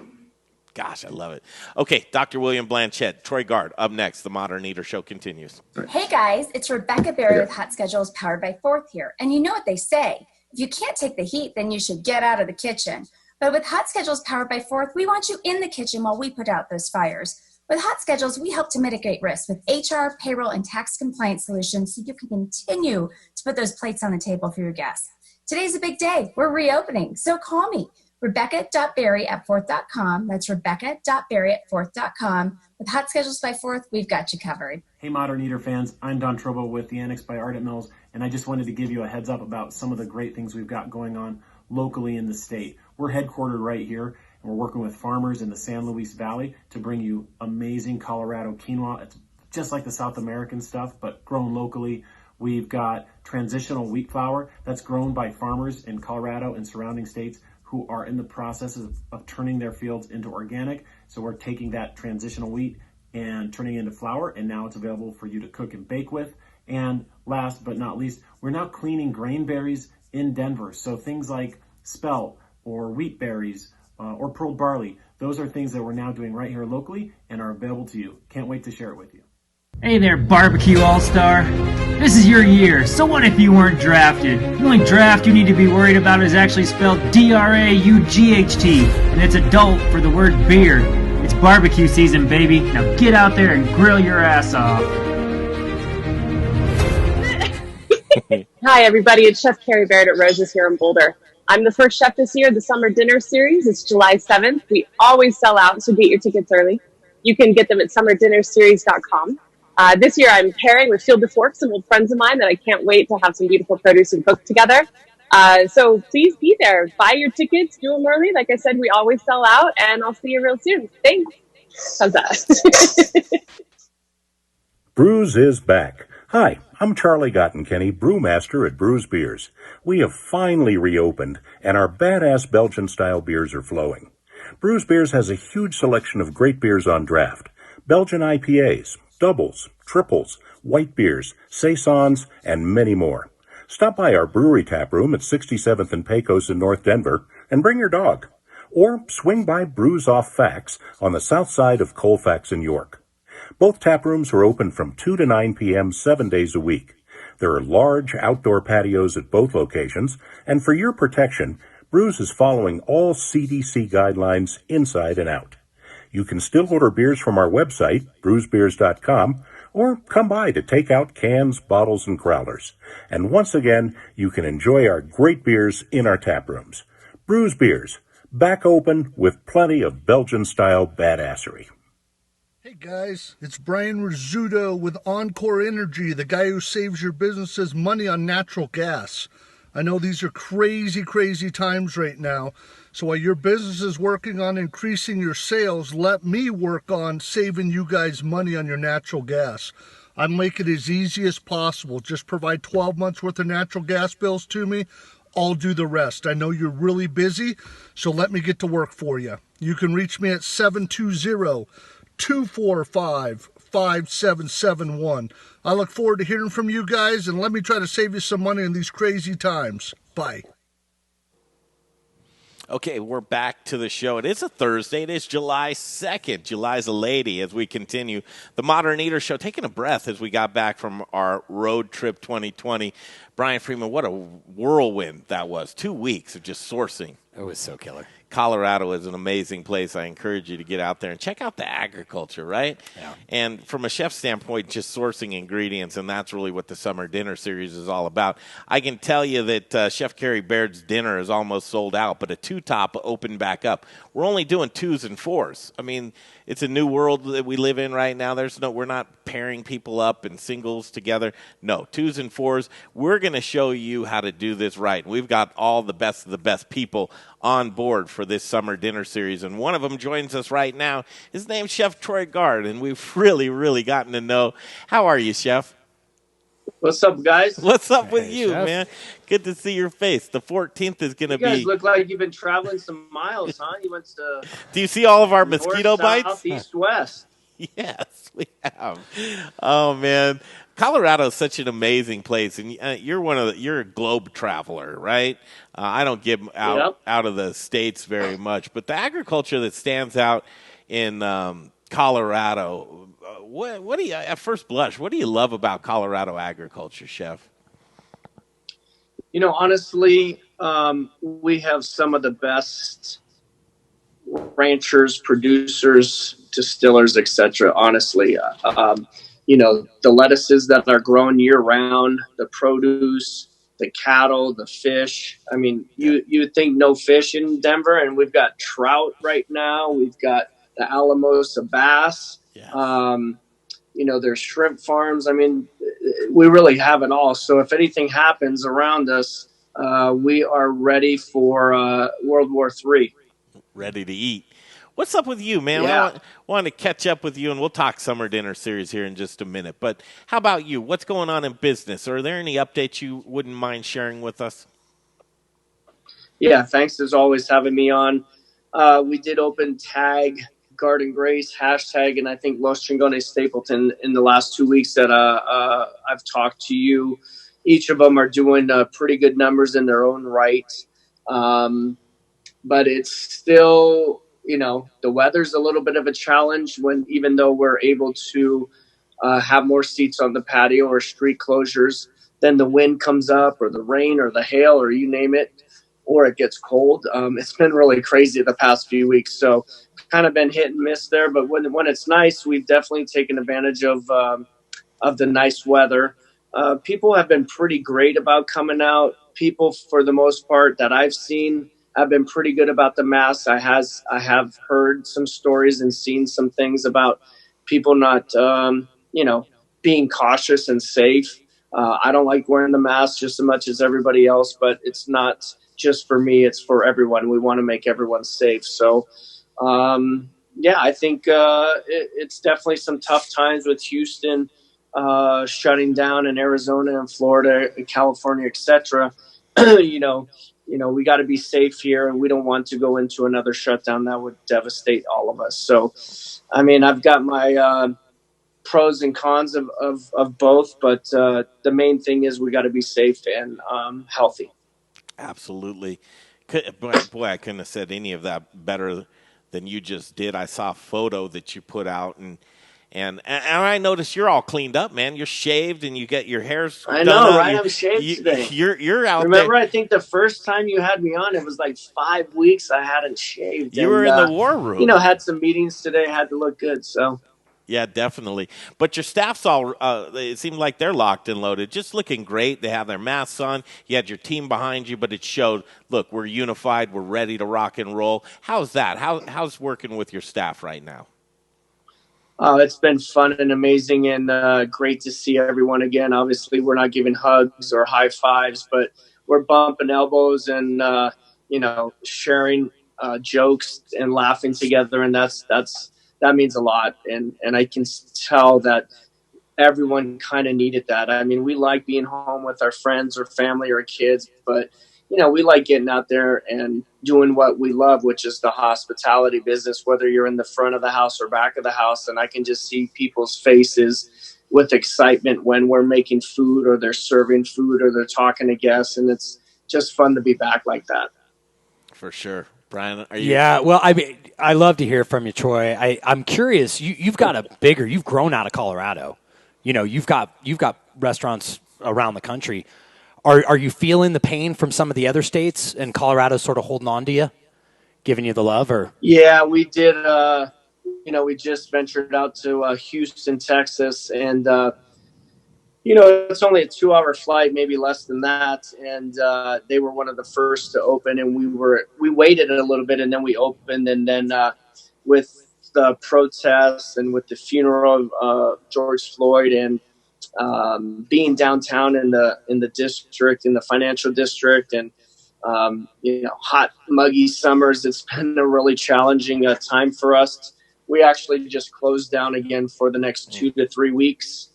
Gosh, I love it. Okay, Dr. William Blanchett, Troy Guard, up next. The Modern Eater Show continues. Hey guys, it's Rebecca Berry with Hot Schedules powered by Fourth here. And you know what they say, if you can't take the heat, then you should get out of the kitchen. But with Hot Schedules powered by Fourth, we want you in the kitchen while we put out those fires. With Hot Schedules, we help to mitigate risk with HR, payroll, and tax compliance solutions so you can continue to put those plates on the table for your guests. Today's a big day. We're reopening, so call me. Rebecca.berry@fourth.com. That's Rebecca.berry@fourth.com. With Hot Schedules by Fourth, we've got you covered. Hey, Modern Eater fans. I'm Don Trobo with the Annex by Ardent Mills, and I just wanted to give you a heads up about some of the great things we've got going on locally in the state. We're headquartered right here, and we're working with farmers in the San Luis Valley to bring you amazing Colorado quinoa. It's just like the South American stuff, but grown locally. We've got transitional wheat flour that's grown by farmers in Colorado and surrounding states who are in the process of turning their fields into organic. So we're taking that transitional wheat and turning it into flour, and now it's available for you to cook and bake with. And last but not least, we're now cleaning grain berries in Denver. So things like spelt or wheat berries or pearl barley, those are things that we're now doing right here locally and are available to you. Can't wait to share it with you. Hey there, Barbecue All-Star. This is your year, so what if you weren't drafted? The only draft you need to be worried about is actually spelled D-R-A-U-G-H-T, and it's adult for the word beer. It's barbecue season, baby. Now get out there and grill your ass off. Hi, everybody. It's Chef Carrie Baird at Rose's here in Boulder. I'm the first chef this year of the Summer Dinner Series. It's July 7th. We always sell out, so get your tickets early. You can get them at summerdinnerseries.com. This year I'm pairing with Field to Fork, some old friends of mine that I can't wait to have some beautiful produce and cook together. So please be there. Buy your tickets, do them early. Like I said, we always sell out, and I'll see you real soon. Thanks. How's that? Brews is back. Hi, I'm Charlie Gottenkenny, brewmaster at Brews Beers. We have finally reopened, and our badass Belgian-style beers are flowing. Brews Beers has a huge selection of great beers on draft. Belgian IPAs, doubles, triples, white beers, saisons, and many more. Stop by our brewery tap room at 67th and Pecos in North Denver and bring your dog. Or swing by Brews Off Fax on the south side of Colfax in York. Both tap rooms are open from 2 to 9 p.m. 7 days a week. There are large outdoor patios at both locations, and for your protection, Brews is following all CDC guidelines inside and out. You can still order beers from our website, brewsbeers.com, or come by to take out cans, bottles, and growlers. And once again, you can enjoy our great beers in our tap rooms. Brews Beers, back open with plenty of Belgian-style badassery. Hey guys, it's Brian Rizzuto with Encore Energy, the guy who saves your businesses money on natural gas. I know these are crazy, crazy times right now. So while your business is working on increasing your sales, let me work on saving you guys money on your natural gas. I make it as easy as possible. Just provide 12 months worth of natural gas bills to me. I'll do the rest. I know you're really busy, so let me get to work for you. You can reach me at 720-245-5771. I look forward to hearing from you guys, and let me try to save you some money in these crazy times. Bye. Okay, we're back to the show. It is a Thursday. It is July 2nd. July's a lady as we continue the Modern Eater Show, taking a breath as we got back from our road trip 2020. Brian Freeman, what a whirlwind that was. 2 weeks of just sourcing. It was so killer. Colorado is an amazing place. I encourage you to get out there and check out the agriculture, right? Yeah. And from a chef standpoint, just sourcing ingredients, and that's really what the Summer Dinner Series is all about. I can tell you that Chef Carrie Baird's dinner is almost sold out, but a two-top opened back up. We're only doing 2s and 4s. I mean, it's a new world that we live in right now. We're not pairing people up in singles together. No, 2s and 4s. We're going to show you how to do this right. We've got all the best of the best people on board for this Summer Dinner Series, and one of them joins us right now. His name's Chef Troy Guard, and we've really, really gotten to know. How are you, Chef? What's up, guys? What's up with you, Chef. man? Good to see your face. The 14th is going to be... You guys look like you've been traveling some miles, huh? You went to... Do you see all of our north, mosquito bites? South, east, west. Yes, we have. Oh, man. Colorado is such an amazing place, and you're a globe traveler, right? I don't get out of the states very much, but the agriculture that stands out in Colorado, what do you, at first blush, what do you love about Colorado agriculture, Chef? Honestly, we have some of the best ranchers, producers, distillers, etc. Honestly, the lettuces that are grown year round, the produce, the cattle, the fish. I mean, you would think no fish in Denver, and we've got trout right now. We've got the Alamosa bass. There's shrimp farms. I mean, we really have it all. So if anything happens around us, we are ready for World War III. Ready to eat. What's up with you, man? Yeah. I want to catch up with you, and we'll talk Summer Dinner Series here in just a minute. But how about you? What's going on in business? Are there any updates you wouldn't mind sharing with us? Yeah, thanks as always having me on. We did open Tag, Garden Grace, hashtag, and I think Los Chingones Stapleton in the last 2 weeks that I've talked to you. Each of them are doing pretty good numbers in their own right. But it's still, the weather's a little bit of a challenge even though we're able to have more seats on the patio or street closures, then the wind comes up or the rain or the hail or you name it, or it gets cold. It's been really crazy the past few weeks. So kind of been hit and miss there. But when it's nice, we've definitely taken advantage of the nice weather. People have been pretty great about coming out. People, for the most part, that I've seen have been pretty good about the masks. I have heard some stories and seen some things about people not, being cautious and safe. I don't like wearing the mask just as much as everybody else, but it's not just for me. It's for everyone. We want to make everyone safe. So, I think it's definitely some tough times with Houston shutting down, in Arizona and Florida, and California, etc. We got to be safe here, and we don't want to go into another shutdown that would devastate all of us. So, I mean, I've got my pros and cons of both, but the main thing is we got to be safe and healthy. Absolutely. Boy, I couldn't have said any of that better than you just did. I saw a photo that you put out, and I noticed you're all cleaned up, man. You're shaved, and you get your hair's I done know, up. right? I'm shaved today. You're out Remember, there. I think the first time you had me on, it was like 5 weeks I hadn't shaved. You were in the war room. Had some meetings today, had to look good, so. Yeah, definitely. But your staff's all, it seemed like they're locked and loaded, just looking great. They have their masks on. You had your team behind you, but it showed, look, we're unified. We're ready to rock and roll. How's that? How's working with your staff right now? It's been fun and amazing and great to see everyone again. Obviously, we're not giving hugs or high fives, but we're bumping elbows and, sharing jokes and laughing together. And that means a lot. And I can tell that everyone kind of needed that. I mean, we like being home with our friends or family or kids, but we like getting out there and doing what we love, which is the hospitality business, whether you're in the front of the house or back of the house. And I can just see people's faces with excitement when we're making food or they're serving food or they're talking to guests. And it's just fun to be back like that. For sure. Brian, are you? Yeah, well, I mean, I love to hear from you, Troy. I'm curious. You've grown out of Colorado. You've got restaurants around the country. Are you feeling the pain from some of the other states and Colorado sort of holding on to you, giving you the love? Or yeah, we did. We just ventured out to Houston, Texas, and it's only a 2-hour flight, maybe less than that. And they were one of the first to open, and we waited a little bit, and then we opened, and then with the protests and with the funeral of George Floyd and being downtown in the district, in the financial district, and hot, muggy summers, it's been a really challenging time for us. We actually just closed down again for the next 2 to 3 weeks.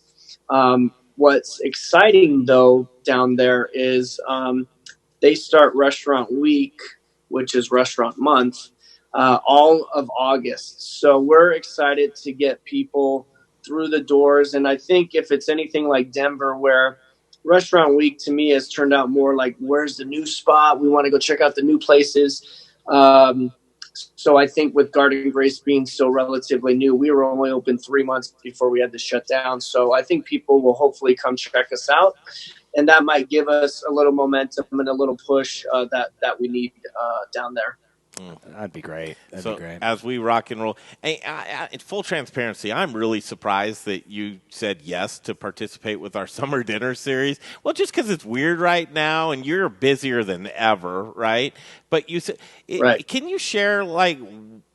What's exciting though down there is they start Restaurant Week, which is Restaurant Month, all of August. So we're excited to get people through the doors. And I think if it's anything like Denver, where Restaurant Week to me has turned out more like, where's the new spot? We want to go check out the new places. So I think with Garden Grace being still relatively new, we were only open 3 months before we had to shut down. So I think people will hopefully come check us out. And that might give us a little momentum and a little push that we need down there. That'd be great. That'd be great. As we rock and roll, in full transparency, I'm really surprised that you said yes to participate with our summer dinner series. Well, just because it's weird right now, and you're busier than ever, right? But you said, right. Can you share like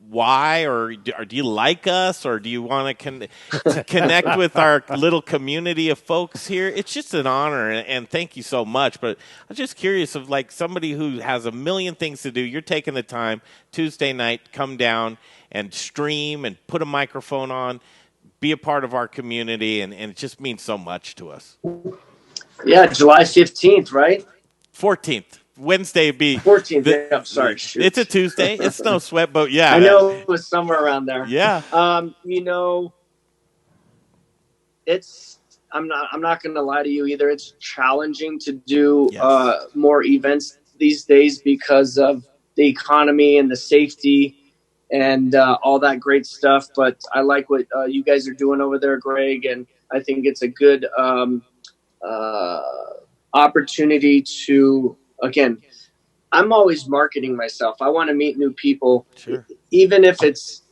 why, or do you like us, or do you want to connect with our little community of folks here? It's just an honor, and thank you so much. But I'm just curious of like somebody who has a million things to do. You're taking the time Tuesday night, come down and stream and put a microphone on, be a part of our community, and it just means so much to us. Yeah, July 15th, right? 14th. Wednesday be 14th. Yeah, I'm sorry. Shoot. It's a Tuesday. It's no sweat, but yeah. I know it was somewhere around there. Yeah. I'm not going to lie to you either. It's challenging to do more events these days because of the economy and the safety and all that great stuff. But I like what you guys are doing over there, Greg, and I think it's a good opportunity to. Again, I'm always marketing myself. I want to meet new people. Sure. Even if it's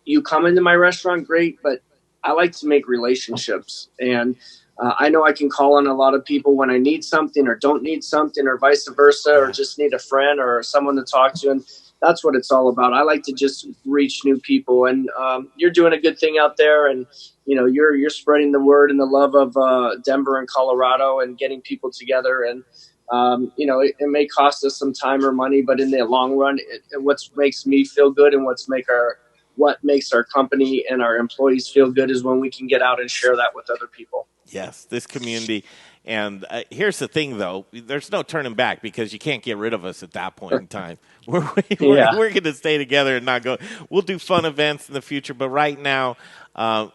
you come into my restaurant, great, but I like to make relationships. And I know I can call on a lot of people when I need something or don't need something or vice versa, or just need a friend or someone to talk to. And that's what it's all about. I like to just reach new people. And you're doing a good thing out there. And, you're spreading the word and the love of Denver and Colorado and getting people together. And, it may cost us some time or money, but in the long run, what makes me feel good and what makes our company and our employees feel good is when we can get out and share that with other people. Yes, this community. And here's the thing, though. There's no turning back because you can't get rid of us at that point in time. We're going to stay together and not go. We'll do fun events in the future, but right now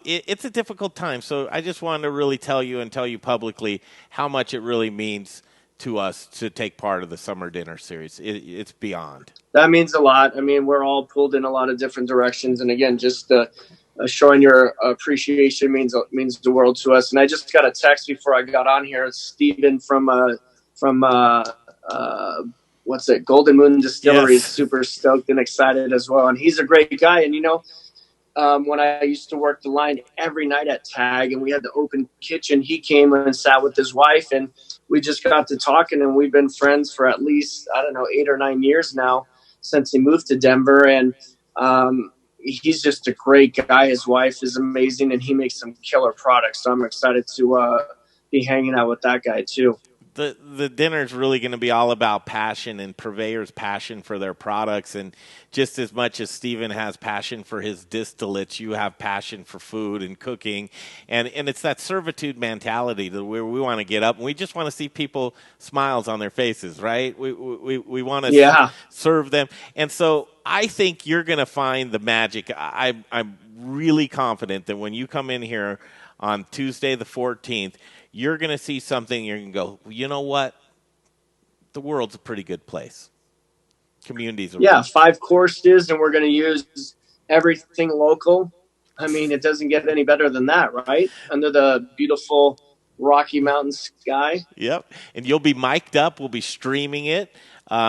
it's a difficult time. So I just wanted to really tell you publicly how much it really means to us to take part of the summer dinner series. It's beyond. That means a lot. I mean, we're all pulled in a lot of different directions. And again, just showing your appreciation means the world to us. And I just got a text before I got on here. It's Steven from Golden Moon Distilleries. Yes. Super stoked and excited as well. And he's a great guy. And, when I used to work the line every night at Tag and we had the open kitchen, he came and sat with his wife and we just got to talking, and we've been friends for at least, 8 or 9 years now since he moved to Denver. And he's just a great guy. His wife is amazing and he makes some killer products. So I'm excited to be hanging out with that guy too. The dinner is really going to be all about passion and purveyors' passion for their products. And just as much as Steven has passion for his distillates, you have passion for food and cooking. And it's that servitude mentality that we want to get up and we just want to see people smiles on their faces, right? We want to serve them. And so I think you're going to find the magic. I'm really confident that when you come in here on Tuesday the 14th, you're going to see something, you're going to go, you know what? The world's a pretty good place. Communities are 5 courses, and we're going to use everything local. I mean, it doesn't get any better than that, right? Under the beautiful Rocky Mountain sky. Yep. And you'll be mic'd up. We'll be streaming it.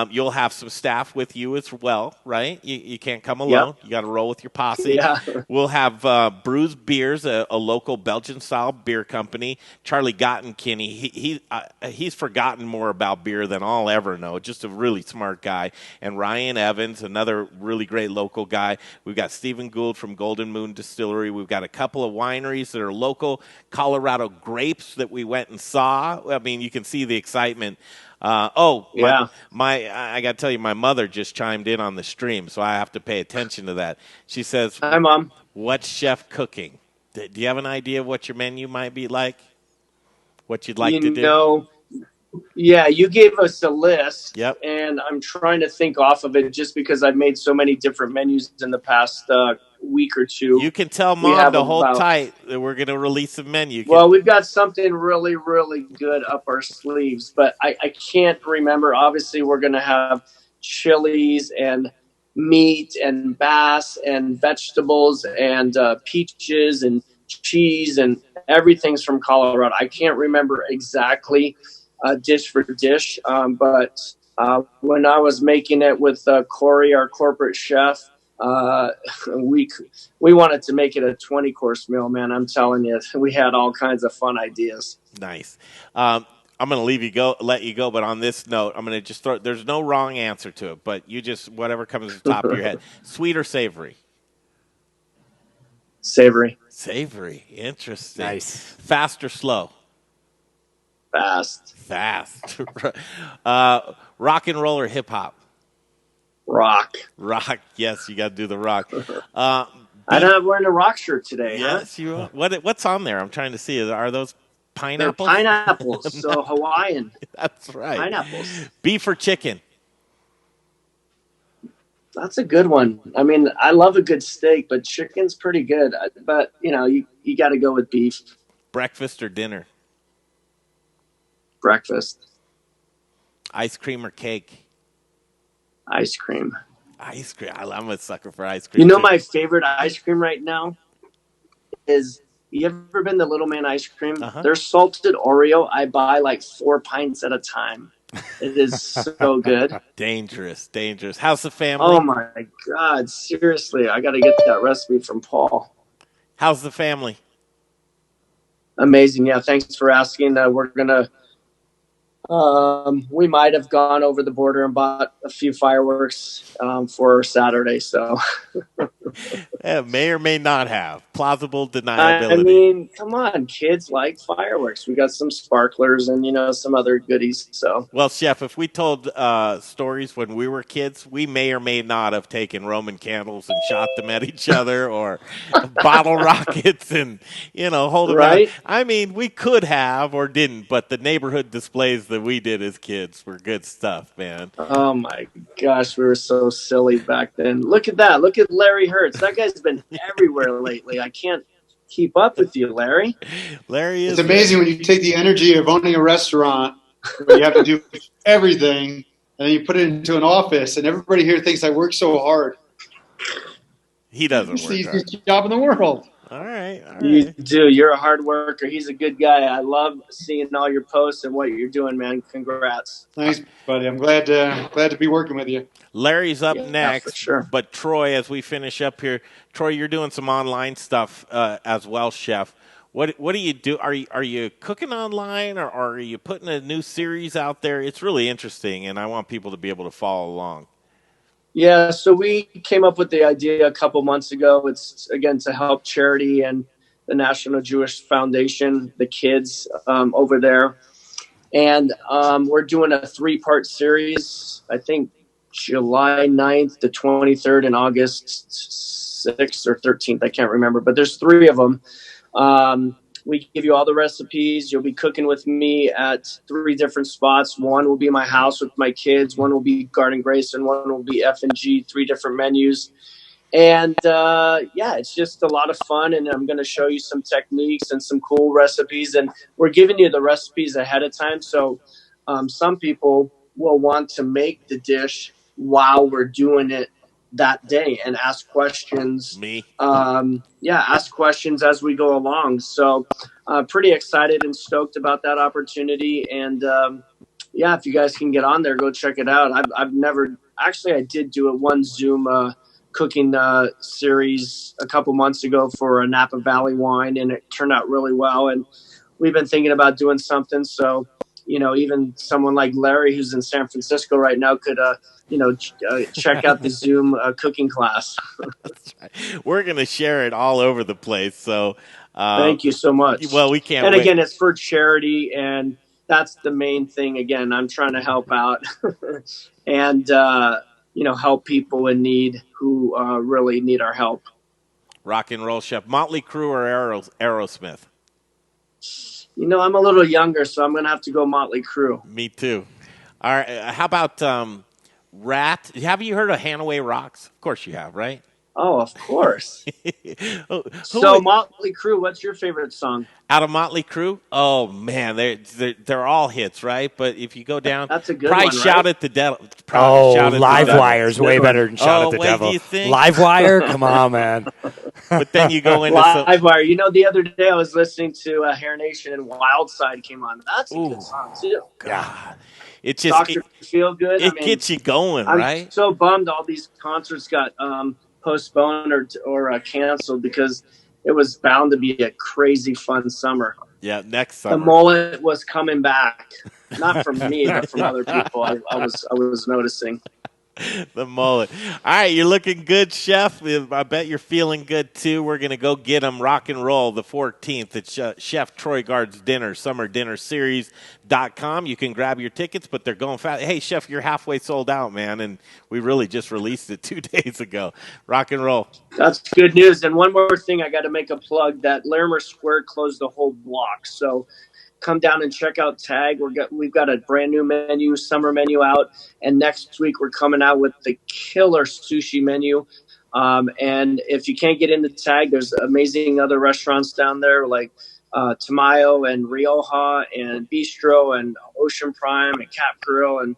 You'll have some staff with you as well, right? You can't come alone. Yep. You got to roll with your posse. Yeah. We'll have Brews Beers, a local Belgian-style beer company. Charlie Gottenkinney, he's forgotten more about beer than I'll ever know. Just a really smart guy. And Ryan Evans, another really great local guy. We've got Stephen Gould from Golden Moon Distillery. We've got a couple of wineries that are local Colorado grapes that we went and saw. I mean, you can see the excitement. I got to tell you, my mother just chimed in on the stream, so I have to pay attention to that. She says, "Hi, Mom. What's Chef cooking? Do you have an idea of what your menu might be like? What you'd like to do?" Yeah, you gave us a list, yep. And I'm trying to think off of it just because I've made so many different menus in the past week or two. You can tell we Mom have to hold about- tight. We're going to release a menu. Well, we've got something really, really good up our sleeves, but I can't remember. Obviously, we're going to have chilies and meat and bass and vegetables and peaches and cheese and everything's from Colorado. I can't remember exactly dish for dish, but when I was making it with Corey, our corporate chef, we wanted to make it a 20-course meal, man. I'm telling you, we had all kinds of fun ideas. Nice. I'm going to let you go. But on this note, I'm going to just throw. There's no wrong answer to it, but you just whatever comes to the top of your head. Sweet or savory? Savory. Savory. Interesting. Nice. Fast or slow? Fast. Fast. Rock and roll or hip hop? Rock. Rock. Yes, you got to do the rock. I'm wearing a rock shirt today. Yes, you are. What's on there? I'm trying to see. Are those pineapples? They're pineapples. So Hawaiian. That's right. Pineapples. Beef or chicken? That's a good one. I mean, I love a good steak, but chicken's pretty good. But, you got to go with beef. Breakfast or dinner? Breakfast. Ice cream or cake? Ice cream. Ice cream. I'm a sucker for ice cream. My favorite ice cream right now is, you ever been to Little Man Ice Cream? Their salted Oreo, I buy like 4 pints at a time. It is so good. Dangerous. How's the family? Oh, my God. Seriously, I got to get that recipe from Paul. How's the family? Amazing. Yeah, thanks for asking. We're going to we might have gone over the border and bought a few fireworks for Saturday. So may or may not have plausible deniability. I mean, come on, kids like fireworks. We got some sparklers and some other goodies. So well, Chef, if we told stories when we were kids, we may or may not have taken Roman candles and shot them at each other, or bottle rockets and hold them right. out. I mean, we could have or didn't, but the neighborhood displays that we did as kids were good stuff, man. Oh my gosh, we were so silly back then. Look at that. Look at Larry Hertz. That guy's been everywhere lately. I can't keep up with you, Larry. Larry is. It's amazing when you take the energy of owning a restaurant where you have to do everything, and then you put it into an office, and everybody here thinks I work so hard. He doesn't It's the work hard. easiest job in the world. All right. You do. You're a hard worker. He's a good guy. I love seeing all your posts and what you're doing, man. Congrats. Thanks, buddy. I'm glad to be working with you. Larry's up next, for sure. But Troy, as we finish up here, Troy, you're doing some online stuff as well, Chef. What do you do? Are you cooking online, or are you putting a new series out there? It's really interesting, and I want people to be able to follow along. Yeah, so we came up with the idea a couple months ago. It's, again, to help charity and the National Jewish Foundation, the kids over there. And we're doing a 3-part series, I think July 9th to 23rd and August 6th or 13th. I can't remember, but there's 3 of them. We give you all the recipes. You'll be cooking with me at 3 different spots. One will be my house with my kids. One will be Garden Grace, and one will be F&G, 3 different menus. And, it's just a lot of fun, and I'm going to show you some techniques and some cool recipes. And we're giving you the recipes ahead of time, so some people will want to make the dish while we're doing it that day and ask questions. Ask questions as we go along. So pretty excited and stoked about that opportunity. And if you guys can get on there, go check it out. I did do a one Zoom cooking series a couple months ago for a Napa Valley wine, and it turned out really well. And we've been thinking about doing something. So, even someone like Larry, who's in San Francisco right now, could check out the Zoom cooking class. That's right. We're going to share it all over the place. So thank you so much. Well, we can't And wait. Again, it's for charity, and that's the main thing. Again, I'm trying to help out and, help people in need who really need our help. Rock and roll, Chef. Motley Crue or Aerosmith? I'm a little younger, so I'm going to have to go Motley Crue. Me too. All right. How about Rat? Have you heard of Hanaway Rocks? Of course you have, right? Oh, of course. Who So, Motley Crue, what's your favorite song? out of Motley Crue? Oh man, they're all hits, right? But if you go down, That's a good probably one, Shout right? at the Devil. Livewire is way better than Shout at the wait, Devil. do you think? Livewire? Come on, man. But then you go into some. Livewire. You know, the other day I was listening to Hair Nation and Wildside came on. That's a good song too. God, it just Dr. Feelgood. It gets you going, I'm right? so bummed all these concerts got postponed or canceled because it was bound to be a crazy fun summer. Yeah, next summer. The mullet was coming back, not from me, but from other people. I was noticing. The mullet. All right, you're looking good, Chef. I bet you're feeling good, too. We're going to go get them rock and roll the 14th at Chef Troy Guard's dinner, summerdinnerseries.com. You can grab your tickets, but they're going fast. Hey, Chef, you're halfway sold out, man, and we really just released it 2 days ago. Rock and roll. That's good news. And one more thing, I got to make a plug that Larimer Square closed the whole block. So come down and check out Tag. We've got a brand new menu, summer menu out, and next week we're coming out with the killer sushi menu. And if you can't get into Tag, there's amazing other restaurants down there like Tamayo and Rioja and Bistro and Ocean Prime and Cap Grill, and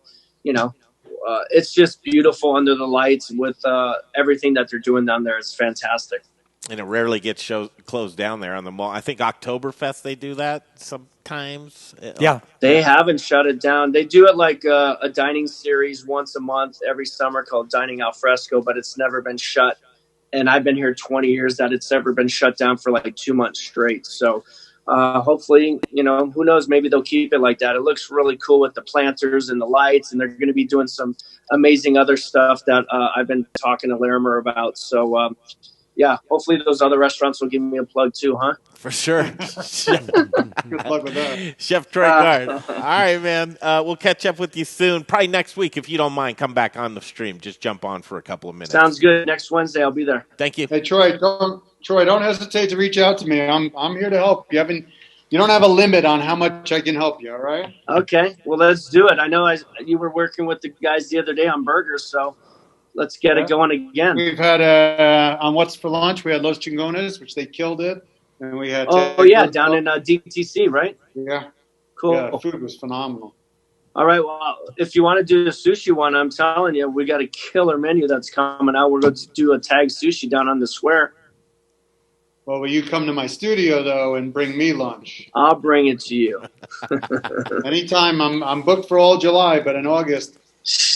it's just beautiful under the lights with everything that they're doing down there. It's fantastic. And it rarely gets closed down there on the mall. I think Oktoberfest, they do that sometimes. Yeah. They haven't shut it down. They do it like a dining series once a month every summer called Dining Al Fresco, but it's never been shut. And I've been here 20 years that it's ever been shut down for like 2 months straight. So hopefully, who knows, maybe they'll keep it like that. It looks really cool with the planters and the lights, and they're going to be doing some amazing other stuff that I've been talking to Larimer about. So, yeah, hopefully those other restaurants will give me a plug too, huh? For sure. Good luck with that. Chef Troy Guard. All right, man. We'll catch up with you soon. Probably next week, if you don't mind. Come back on the stream. Just jump on for a couple of minutes. Sounds good. Next Wednesday, I'll be there. Thank you. Hey, Troy, don't hesitate to reach out to me. I'm here to help. You don't have a limit on how much I can help you, all right? Okay. Well, let's do it. I know you were working with the guys the other day on burgers, so let's get it going again. We've had on What's for Lunch, we had Los Chingones, which they killed it. And we had down in DTC, right? Yeah. Cool. Yeah, the food was phenomenal. All right. Well, if you want to do the sushi one, I'm telling you, we got a killer menu that's coming out. We're going to do a Tag sushi down on the square. Well, will you come to my studio, though, and bring me lunch? I'll bring it to you. Anytime. I'm booked for all July, but in August,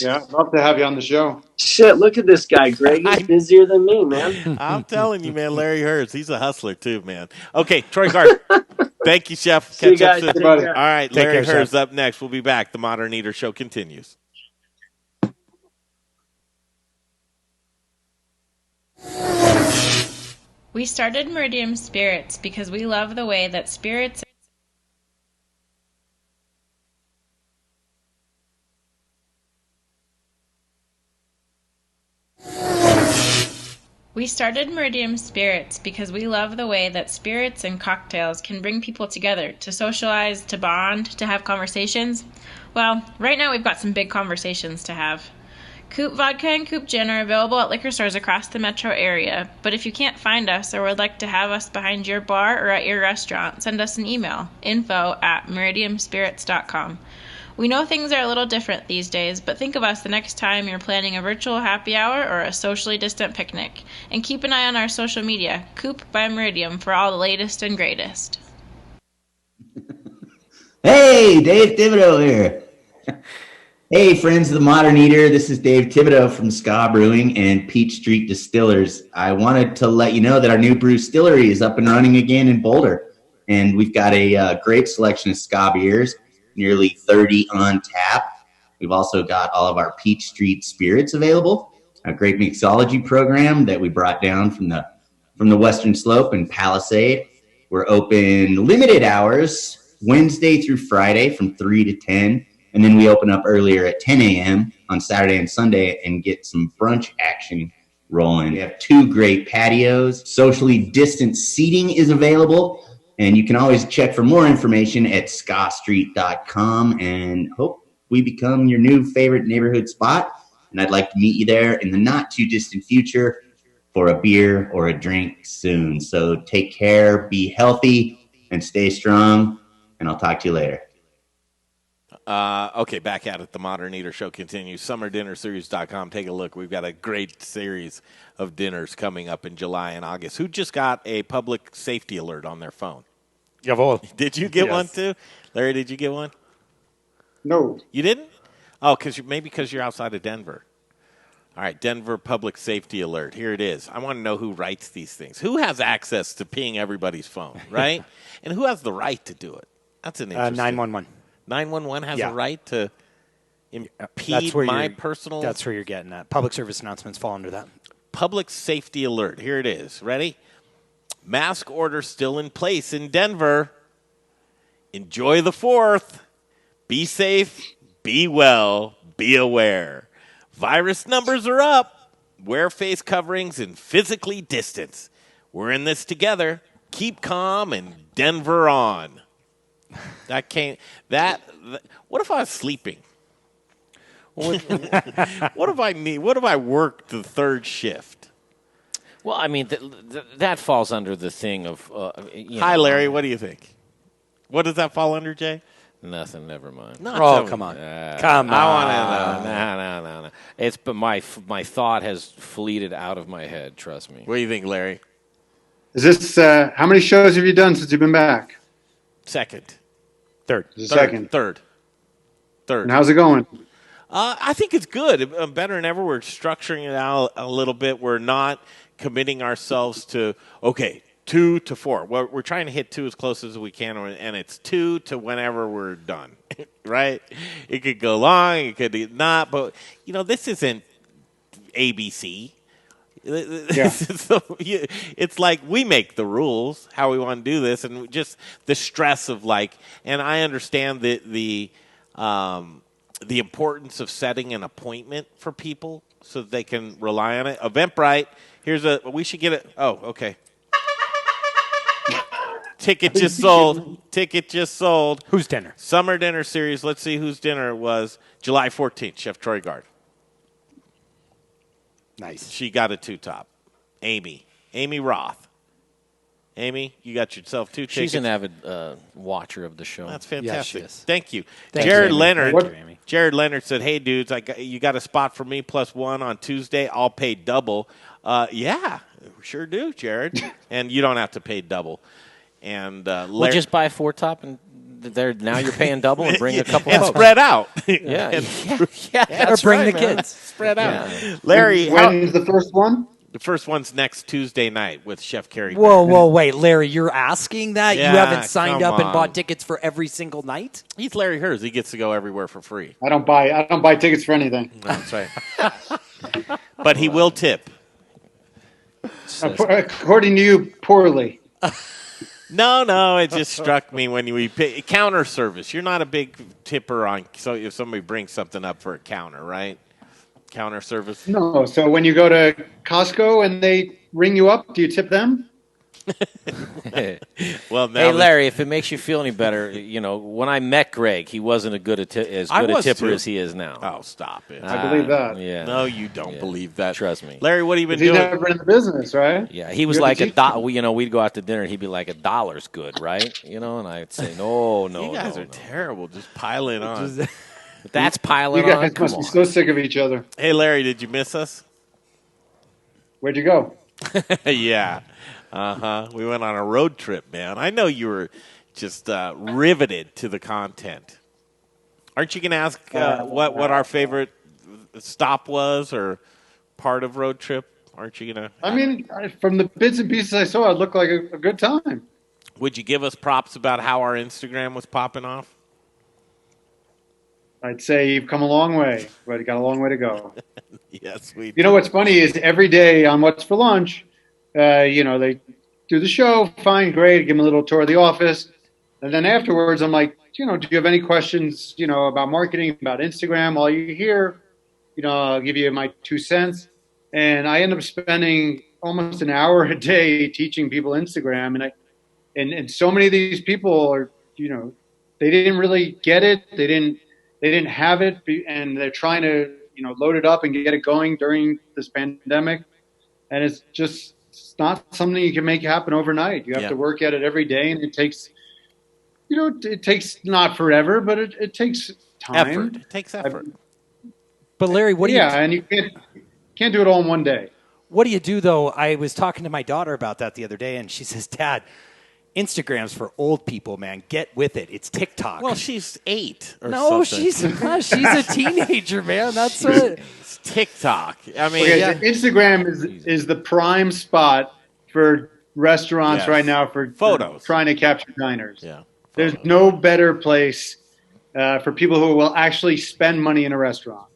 yeah, I'd love to have you on the show. Shit, look at this guy, Greg. He's busier than me, man. I'm telling you, man, Larry Hurst, he's a hustler too, man. Okay, Troy Guard. Thank you, Chef. See you Catch guys. up soon. Take care. All right, Take Larry care, Hurst Chef. up next. We'll be back. The Modern Eater Show continues. We started Meridium Spirits because we love the way that spirits We started Meridium Spirits because we love the way that spirits and cocktails can bring people together to socialize, to bond, to have conversations. Well, right now we've got some big conversations to have. Coop Vodka and Coop Gin are available at liquor stores across the metro area, but if you can't find us or would like to have us behind your bar or at your restaurant, send us an email, info@meridiumspirits.com. We know things are a little different these days, but think of us the next time you're planning a virtual happy hour or a socially distant picnic. And keep an eye on our social media, Coop by Meridium, for all the latest and greatest. Hey, Dave Thibodeau here. Hey, friends of the Modern Eater. This is Dave Thibodeau from Ska Brewing and Peach Street Distillers. I wanted to let you know that our new brew distillery is up and running again in Boulder. And we've got a great selection of Ska beers, nearly 30 on tap. We've also got all of our Peach Street spirits available, a great mixology program that we brought down from the Western Slope and Palisade. We're open limited hours, Wednesday through Friday from 3 to 10. And then we open up earlier at 10 a.m. on Saturday and Sunday and get some brunch action rolling. We have 2 great patios. Socially distant seating is available. And you can always check for more information at scastreet.com and hope we become your new favorite neighborhood spot. And I'd like to meet you there in the not too distant future. for a beer or a drink soon. So take care, be healthy, and stay strong. And I'll talk to you later. Okay, back at it. The Modern Eater Show continues. SummerDinnerSeries.com. Take a look. We've got a great series of dinners coming up in July and August. Who just got a public safety alert on their phone? Jawohl. Did you get one too? Larry, did you get one? No. You didn't? Oh, maybe because you're outside of Denver. All right, Denver Public Safety Alert. Here it is. I want to know who writes these things. Who has access to ping everybody's phone, right? And who has the right to do it? That's an interesting. 911. 911 has a right to impede personal. That's where you're getting at. Public service announcements fall under that. Public Safety Alert. Here it is. Ready? Mask order still in place in Denver. Enjoy the 4th. Be safe. Be well. Be aware. Virus numbers are up. Wear face coverings and physically distance. We're in this together. Keep calm and Denver on. What if I was sleeping? What if I worked the third shift? Well, I mean, that falls under the thing of. Hi, Larry. What do you think? What does that fall under, Jay? Nothing. Never mind. Come on. Come on. I want to. No. It's but my thought has fleeted out of my head. Trust me. What do you think, Larry? Is this how many shows have you done since you've been back? Second. Third. Third. And how's it going? I think it's good. Better than ever. We're structuring it out a little bit. We're not committing ourselves to, 2 to 4. We're trying to hit 2 as close as we can, and it's 2 to whenever we're done, right? It could go long. It could not. But, this isn't ABC. Yeah. It's like we make the rules, how we want to do this, and just the stress of and I understand the importance of setting an appointment for people so that they can rely on it. Eventbrite, we should get it. Oh, okay. Ticket just sold. Whose dinner? Summer Dinner Series. Let's see whose dinner it was. July 14th, Chef Troy Gard. Nice. She got a 2-top. Amy Roth. Amy, you got yourself 2 tickets. She's an avid watcher of the show. That's fantastic. Yes, Thank you. Thank Jared you, Leonard. Thank you, Amy. Jared Leonard said, "Hey dudes, you got a spot for me +1 on Tuesday. I'll pay double." Yeah, sure do, Jared. And you don't have to pay double. And we'll just buy a 4-top and now you're paying double and bring a couple and folks. spread out. Yeah, or bring the kids. Spread out. Larry, when's the first one? The first one's next Tuesday night with Chef Kerry. Whoa, wait, Larry, you're asking that? Yeah, you haven't signed up and on. bought tickets for every single night? He's Larry Hers. He gets to go everywhere for free. I don't buy tickets for anything. No, that's right. But he will tip. According to you, poorly. No, it just struck me when we pay counter service. You're not a big tipper so if somebody brings something up for a counter, right? Counter service. No, so when you go to Costco and they ring you up, do you tip them? Well, hey Larry, if it makes you feel any better, when I met Greg, he wasn't as good a tipper as he is now. Oh, stop it! I believe that. Yeah. No, you don't believe that. Trust me, Larry. What have you been He's doing? never been in the business, right? Yeah, he was You're like the $1. We'd go out to dinner, and he'd be like $1's good, right? And I'd say no. You guys are terrible. Just piling on. That's piling You on. guys must be so sick of each other. Hey, Larry, did you miss us? Where'd you go? Yeah. We went on a road trip, man. I know you were just riveted to the content. Aren't you going to ask what our favorite stop was or part of road trip? Aren't you going to? I mean, from the bits and pieces I saw, it looked like a good time. Would you give us props about how our Instagram was popping off? I'd say you've come a long way, but you got a long way to go. Yes, we. You know what's funny is every day on What's for Lunch, they do the show, fine, great, give them a little tour of the office, and then afterwards I'm like, do you have any questions, about marketing, about Instagram? While you're here, I'll give you my 2 cents, and I end up spending almost an hour a day teaching people Instagram, and so many of these people are, they didn't really get it, they didn't have it, and they're trying to, load it up and get it going during this pandemic. and it's not something you can make happen overnight. You have to work at it every day, and it takes not forever, but it takes time. Effort. It takes effort. But Larry, what do you? And you can't do it all in one day. What do you do though? I was talking to my daughter about that the other day, and she says, "Dad, Instagram's for old people, man. Get with it. It's TikTok." Well, she's 8 or no, something. she's a teenager, man. That's what. It's TikTok. I mean, Instagram is the prime spot for restaurants right now for photos, trying to capture diners. Yeah, there's no better place for people who will actually spend money in a restaurant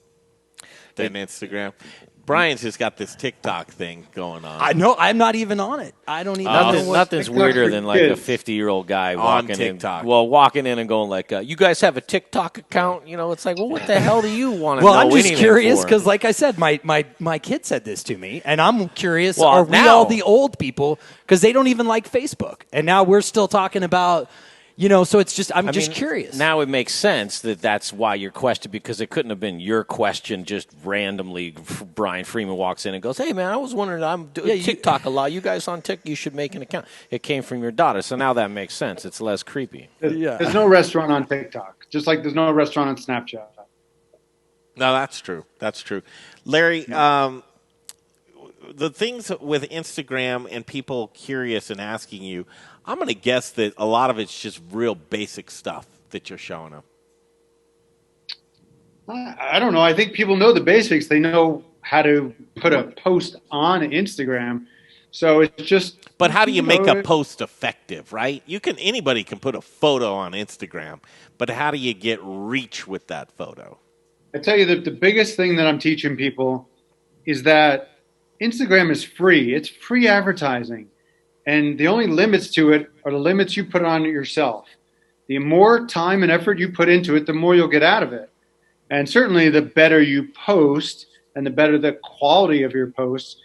than Instagram. Brian's just got this TikTok thing going on. I know. I'm not even on it. I don't even know what. Nothing's weirder than like a 50-year-old guy walking in and going like, "You guys have a TikTok account?" You know, it's like, well, what the hell do you want to know? Well, I'm just curious for? because, like I said, my kid said this to me, and I'm curious. Well, are we all the old people? Because they don't even like Facebook, and now we're still talking about. So it's just I'm just curious. Now it makes sense that's why your question, because it couldn't have been your question just randomly. Brian Freeman walks in and goes, "Hey, man, I was wondering, I'm doing TikTok a lot. You guys on TikTok, you should make an account." It came from your daughter, so now that makes sense. It's less creepy. There's no restaurant on TikTok, just like there's no restaurant on Snapchat. No, that's true. That's true. Larry, the things with Instagram and people curious and asking you, I'm going to guess that a lot of it's just real basic stuff that you're showing them. I don't know. I think people know the basics. They know how to put a post on Instagram. So it's just. But how do you make a post effective, right? Anybody can put a photo on Instagram, but how do you get reach with that photo? I tell you that the biggest thing that I'm teaching people is that Instagram is free. It's free advertising. And the only limits to it are the limits you put on it yourself. The more time and effort you put into it, the more you'll get out of it. And certainly the better you post and the better the quality of your posts.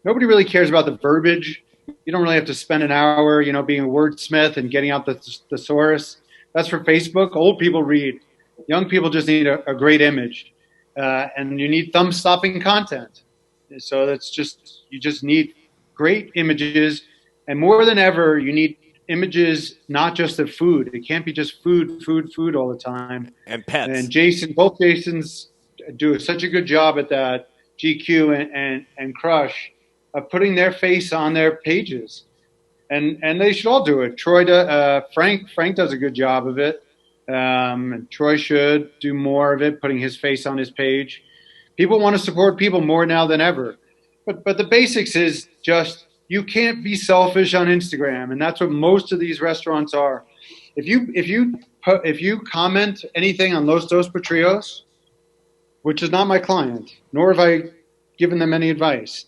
Nobody really cares about the verbiage. You don't really have to spend an hour, being a wordsmith and getting out the thesaurus. That's for Facebook. Old people read. Young people just need a great image. And you need thumb-stopping content. So you just need great images. And more than ever, you need images, not just of food. It can't be just food all the time. And pets. And both Jasons do such a good job at that, GQ and Crush, of putting their face on their pages. And they should all do it. Frank does a good job of it. And Troy should do more of it, putting his face on his page. People want to support people more now than ever. But the basics is just, you can't be selfish on Instagram, and that's what most of these restaurants are. If you comment anything on Los Dos Patrios, which is not my client, nor have I given them any advice,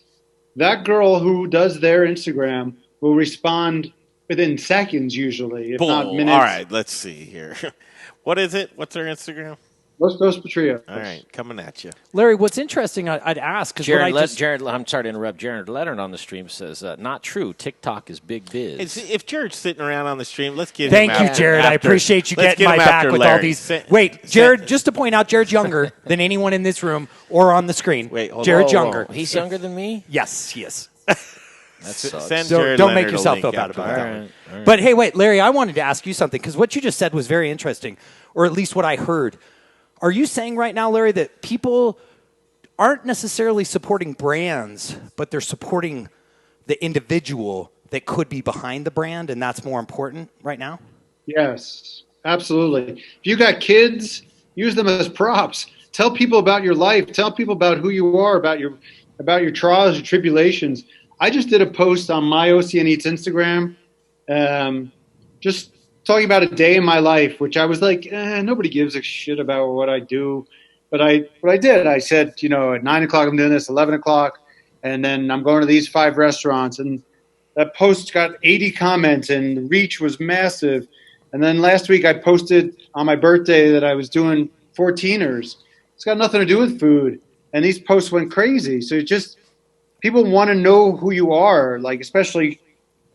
that girl who does their Instagram will respond within seconds usually, if not minutes. All right, let's see here. What is it? What's their Instagram? Los Dos Patrios. All right, coming at you. Larry, what's interesting, I'd ask, because Jared, I'm sorry to interrupt. Jared Leonard on the stream says, not true. TikTok is big biz. If Jared's sitting around on the stream, let's get Thank him you, Jared. I appreciate you getting my back with all these. Wait, Jared, just to point out, Jared's younger than anyone in this room or on the screen. Wait, hold Jared's on. younger. He's younger than me? Yes, he is. Don't make yourself feel bad about that. Right. But hey, wait, Larry, I wanted to ask you something, because what you just said was very interesting, or at least what I heard. Are you saying right now, Larry, that people aren't necessarily supporting brands, but they're supporting the individual that could be behind the brand, and that's more important right now? Yes, absolutely. If you got kids, use them as props. Tell people about your life. Tell people about who you are, about your trials, your tribulations. I just did a post on my OCN Eats Instagram, just talking about a day in my life, which I was like, nobody gives a shit about what I do. But I did. I said, at 9 o'clock I'm doing this, 11 o'clock, and then I'm going to these 5 restaurants. And that post got 80 comments, and the reach was massive. And then last week I posted on my birthday that I was doing 14ers. It's got nothing to do with food. And these posts went crazy. So people want to know who you are, like especially,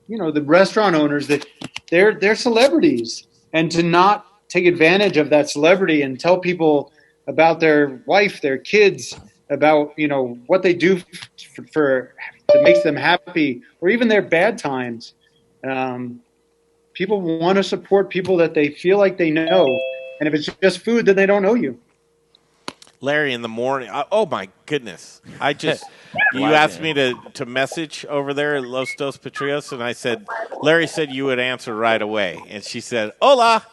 the restaurant owners, that they're celebrities, and to not take advantage of that celebrity and tell people about their wife, their kids, about what they do for that makes them happy, or even their bad times. People want to support people that they feel like they know, and if it's just food, then they don't know you. Larry, in the morning. Oh my goodness! You asked me to message over there at Los Dos Patrios, and I said, Larry said you would answer right away, and she said, "Hola,"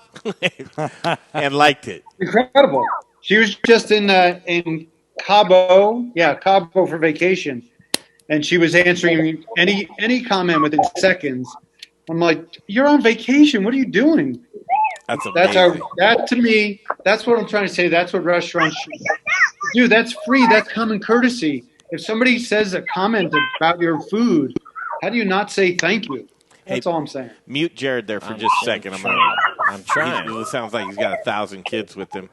and liked it. Incredible. She was just in Cabo, Cabo for vacation, and she was answering any comment within seconds. I'm like, "You're on vacation. What are you doing?" That's amazing. That to me, that's what I'm trying to say. That's what restaurants should do. That's free. That's common courtesy. If somebody says a comment about your food, how do you not say thank you? That's all I'm saying. Mute Jared there for just a second. I'm trying. It sounds like he's got 1,000 kids with him.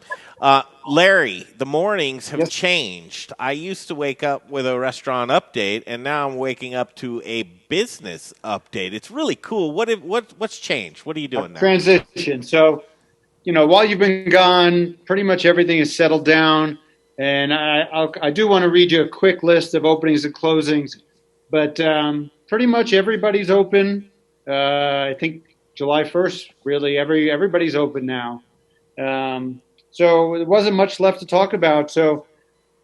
Larry, the mornings have changed. I used to wake up with a restaurant update, and now I'm waking up to a business update. It's really cool. What's changed? What are you doing now? Transition. So, while you've been gone, pretty much everything is settled down. And I do want to read you a quick list of openings and closings. But pretty much everybody's open. I think July 1st, really, everybody's open now. So there wasn't much left to talk about. So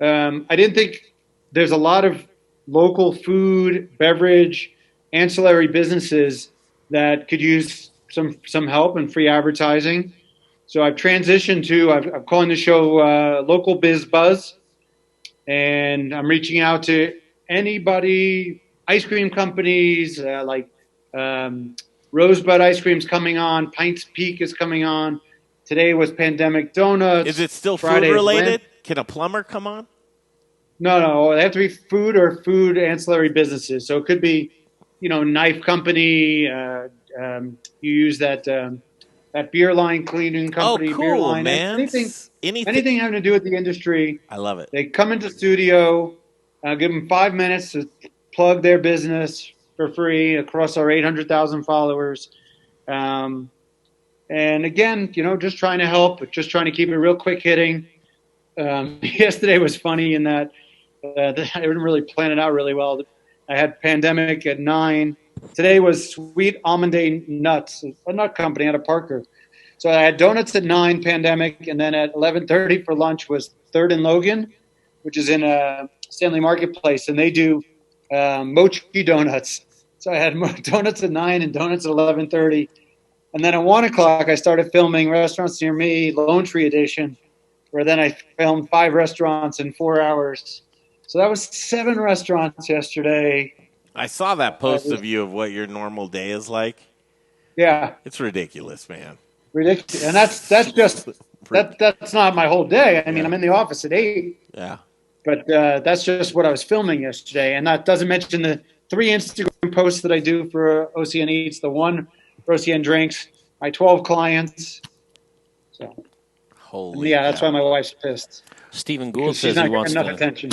I didn't think there's a lot of local food, beverage, ancillary businesses that could use some help and free advertising. So I've transitioned to, I'm calling the show Local Biz Buzz. And I'm reaching out to anybody, ice cream companies like Rosebud Ice Cream's coming on, Pints Peak is coming on. Today was Pandemic Donuts. Is it still Friday food related? Can a plumber come on? No, they have to be food or food ancillary businesses. So it could be, knife company. You use that beer line cleaning company. Oh, cool, beer line, man. Anything having to do with the industry. I love it. They come into studio, give them 5 minutes to plug their business for free across our 800,000 followers. And again, just trying to help, just trying to keep it real quick hitting. Yesterday was funny in that I didn't really plan it out really well. I had Pandemic at 9. Today was Sweet Almond Nuts, a nut company out of Parker. So I had donuts at 9, Pandemic, and then at 11:30 for lunch was Third and Logan, which is in Stanley Marketplace, and they do mochi donuts. So I had donuts at 9 and donuts at 11:30. And then at 1 o'clock, I started filming Restaurants Near Me, Lone Tree Edition, where then I filmed 5 restaurants in 4 hours. So that was 7 restaurants yesterday. I saw that post of you of what your normal day is like. Yeah. It's ridiculous, man. Ridiculous. And that's not my whole day. I mean, I'm in the office at 8. Yeah. But that's just what I was filming yesterday. And that doesn't mention the 3 Instagram posts that I do for OCN Eats, the 1 for OCN Drinks, my 12 clients. So, holy that's why my wife's pissed. Stephen Gould says he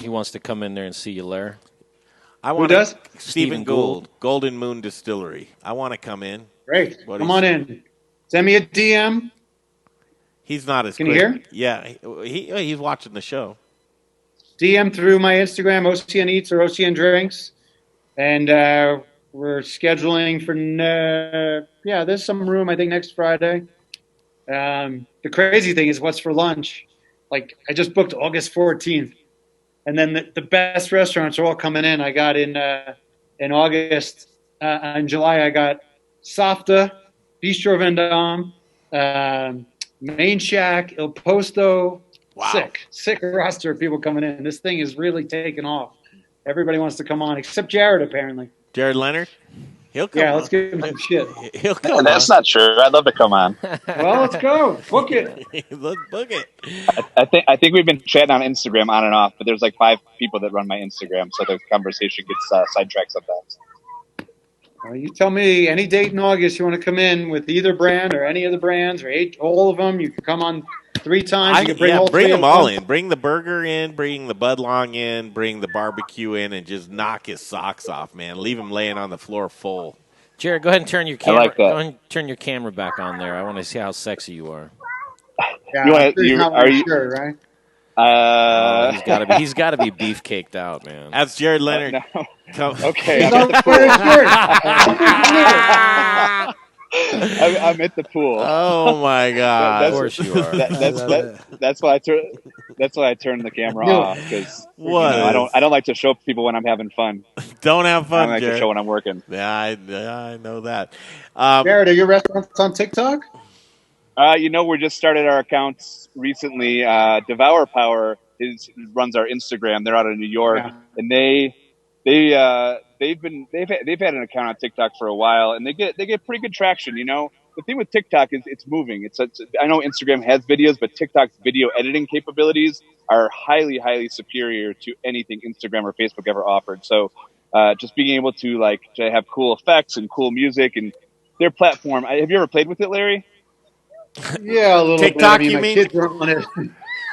wants to come in there and see you, Larry. Who does? Stephen Gould, Golden Moon Distillery. I want to come in. Great. Come on in. Send me a DM. He's not as Can quick. you hear? Yeah, he's watching the show. DM through my Instagram, OCN Eats or OCN Drinks. And we're scheduling for, there's some room, I think, next Friday. The crazy thing is what's for lunch. Like, I just booked August 14th. And then the best restaurants are all coming in. I got in August. In July, I got Safta, Bistro Vendôme, Main Shack, Il Posto. Wow. Sick roster of people coming in. This thing is really taking off. Everybody wants to come on, except Jared, apparently. Jared Leonard? He'll come on. Let's give him some shit. He'll come on. That's not true. I'd love to come on. Well, let's go. Book it. Let's book it. I think we've been chatting on Instagram on and off, but there's like 5 people that run my Instagram, so the conversation gets sidetracked sometimes. Well, you tell me any date in August you want to come in with either brand or any of the brands or all of them. You can come on 3 times. You can bring them all in. Bring the burger in, bring the Bud Long in, bring the barbecue in, and just knock his socks off, man. Leave him laying on the floor full. Jared, go ahead and turn your camera. I like that. Go ahead and turn your camera back on there. I want to see how sexy you are. Yeah, are you sure, right? He's got to be beefcaked out, man. That's Jared Leonard. No. Come. Okay, I'm at the pool. Oh my God! Of course you are. That's why I turn. That's why I turned the camera off, because I don't like to show people when I'm having fun. Don't have fun. I like Jared. to show when I'm working. Yeah, I know that. Jared, are your restaurants on TikTok? We just started our accounts recently. Devour Power runs our Instagram. They're out of New York, and they've had an account on TikTok for a while, and they get pretty good traction. The thing with TikTok is it's moving. I know Instagram has videos, but TikTok's video editing capabilities are highly, highly superior to anything Instagram or Facebook ever offered. So, just being able to have cool effects and cool music and their platform. Have you ever played with it, Larry? Yeah, a little TikTok, bit. I mean, you my mean? kids are on it.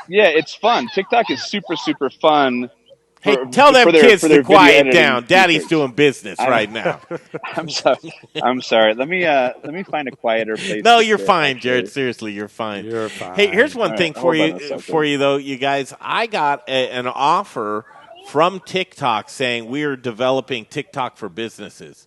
Yeah, it's fun. TikTok is super, super fun. Hey, tell them kids to quiet down. Daddy's features. doing business right now. I'm sorry. Let me find a quieter place. No, you're fine, Jared. Seriously, you're fine. You're fine. Hey, here's one thing for hold on a second. you though, you guys. I got an offer from TikTok saying we are developing TikTok for businesses,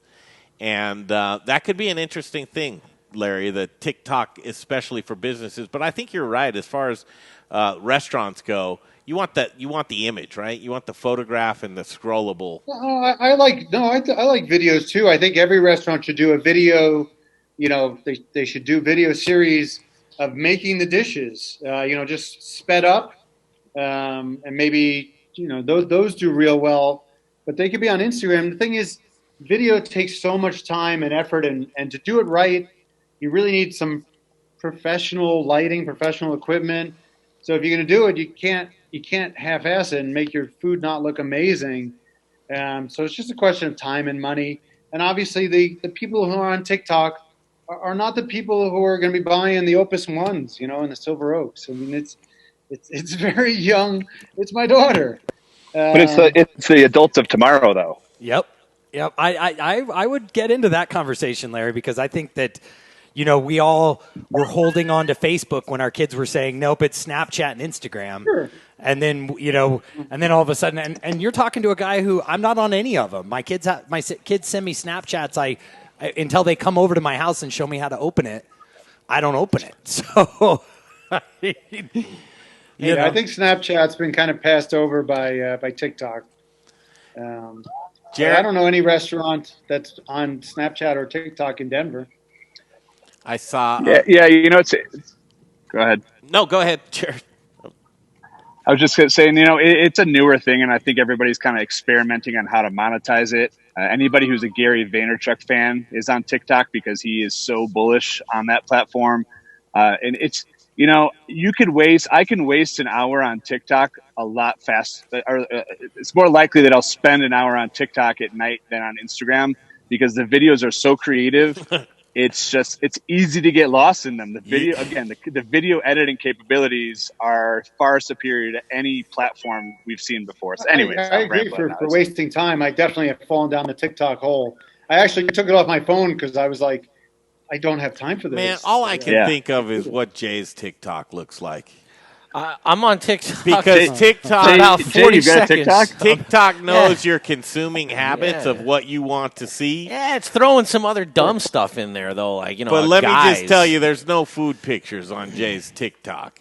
and that could be an interesting thing, Larry. The TikTok, especially for businesses. But I think you're right as far as restaurants go. You want the image, right? You want the photograph and the scrollable. I like videos too. I think every restaurant should do a video. They should do video series of making the dishes. Just sped up, and maybe those do real well. But they could be on Instagram. The thing is, video takes so much time and effort, and to do it right, you really need some professional lighting, professional equipment. So if you're going to do it, you can't half-ass it and make your food not look amazing. So it's just a question of time and money. And obviously, the people who are on TikTok are not the people who are going to be buying the Opus Ones, and the Silver Oaks. I mean, it's very young. It's my daughter. But it's the adults of tomorrow, though. Yep. I would get into that conversation, Larry, because I think that we all were holding on to Facebook when our kids were saying, nope, it's Snapchat and Instagram. Sure. And then, and then all of a sudden, and you're talking to a guy who I'm not on any of them. My kids send me Snapchats. Until they come over to my house and show me how to open it, I don't open it. So, I think Snapchat's been kind of passed over by TikTok. Jared? I don't know any restaurant that's on Snapchat or TikTok in Denver. I saw. Yeah. Go ahead. No, go ahead, Jared. I was just saying, it's a newer thing, and I think everybody's kind of experimenting on how to monetize it. Anybody who's a Gary Vaynerchuk fan is on TikTok because he is so bullish on that platform. And it's, I can waste an hour on TikTok a lot faster. It's more likely that I'll spend an hour on TikTok at night than on Instagram because the videos are so creative. It's easy to get lost in them. The video, the video editing capabilities are far superior to any platform we've seen before. So anyways, I agree for wasting time. I definitely have fallen down the TikTok hole. I actually took it off my phone because I was like, I don't have time for this. Man, all I can think of is what Jay's TikTok looks like. I'm on TikTok because TikTok about 40 seconds. TikTok knows your consuming habits of what you want to see. Yeah, it's throwing some other dumb stuff in there though, But let me just tell you, there's no food pictures on Jay's TikTok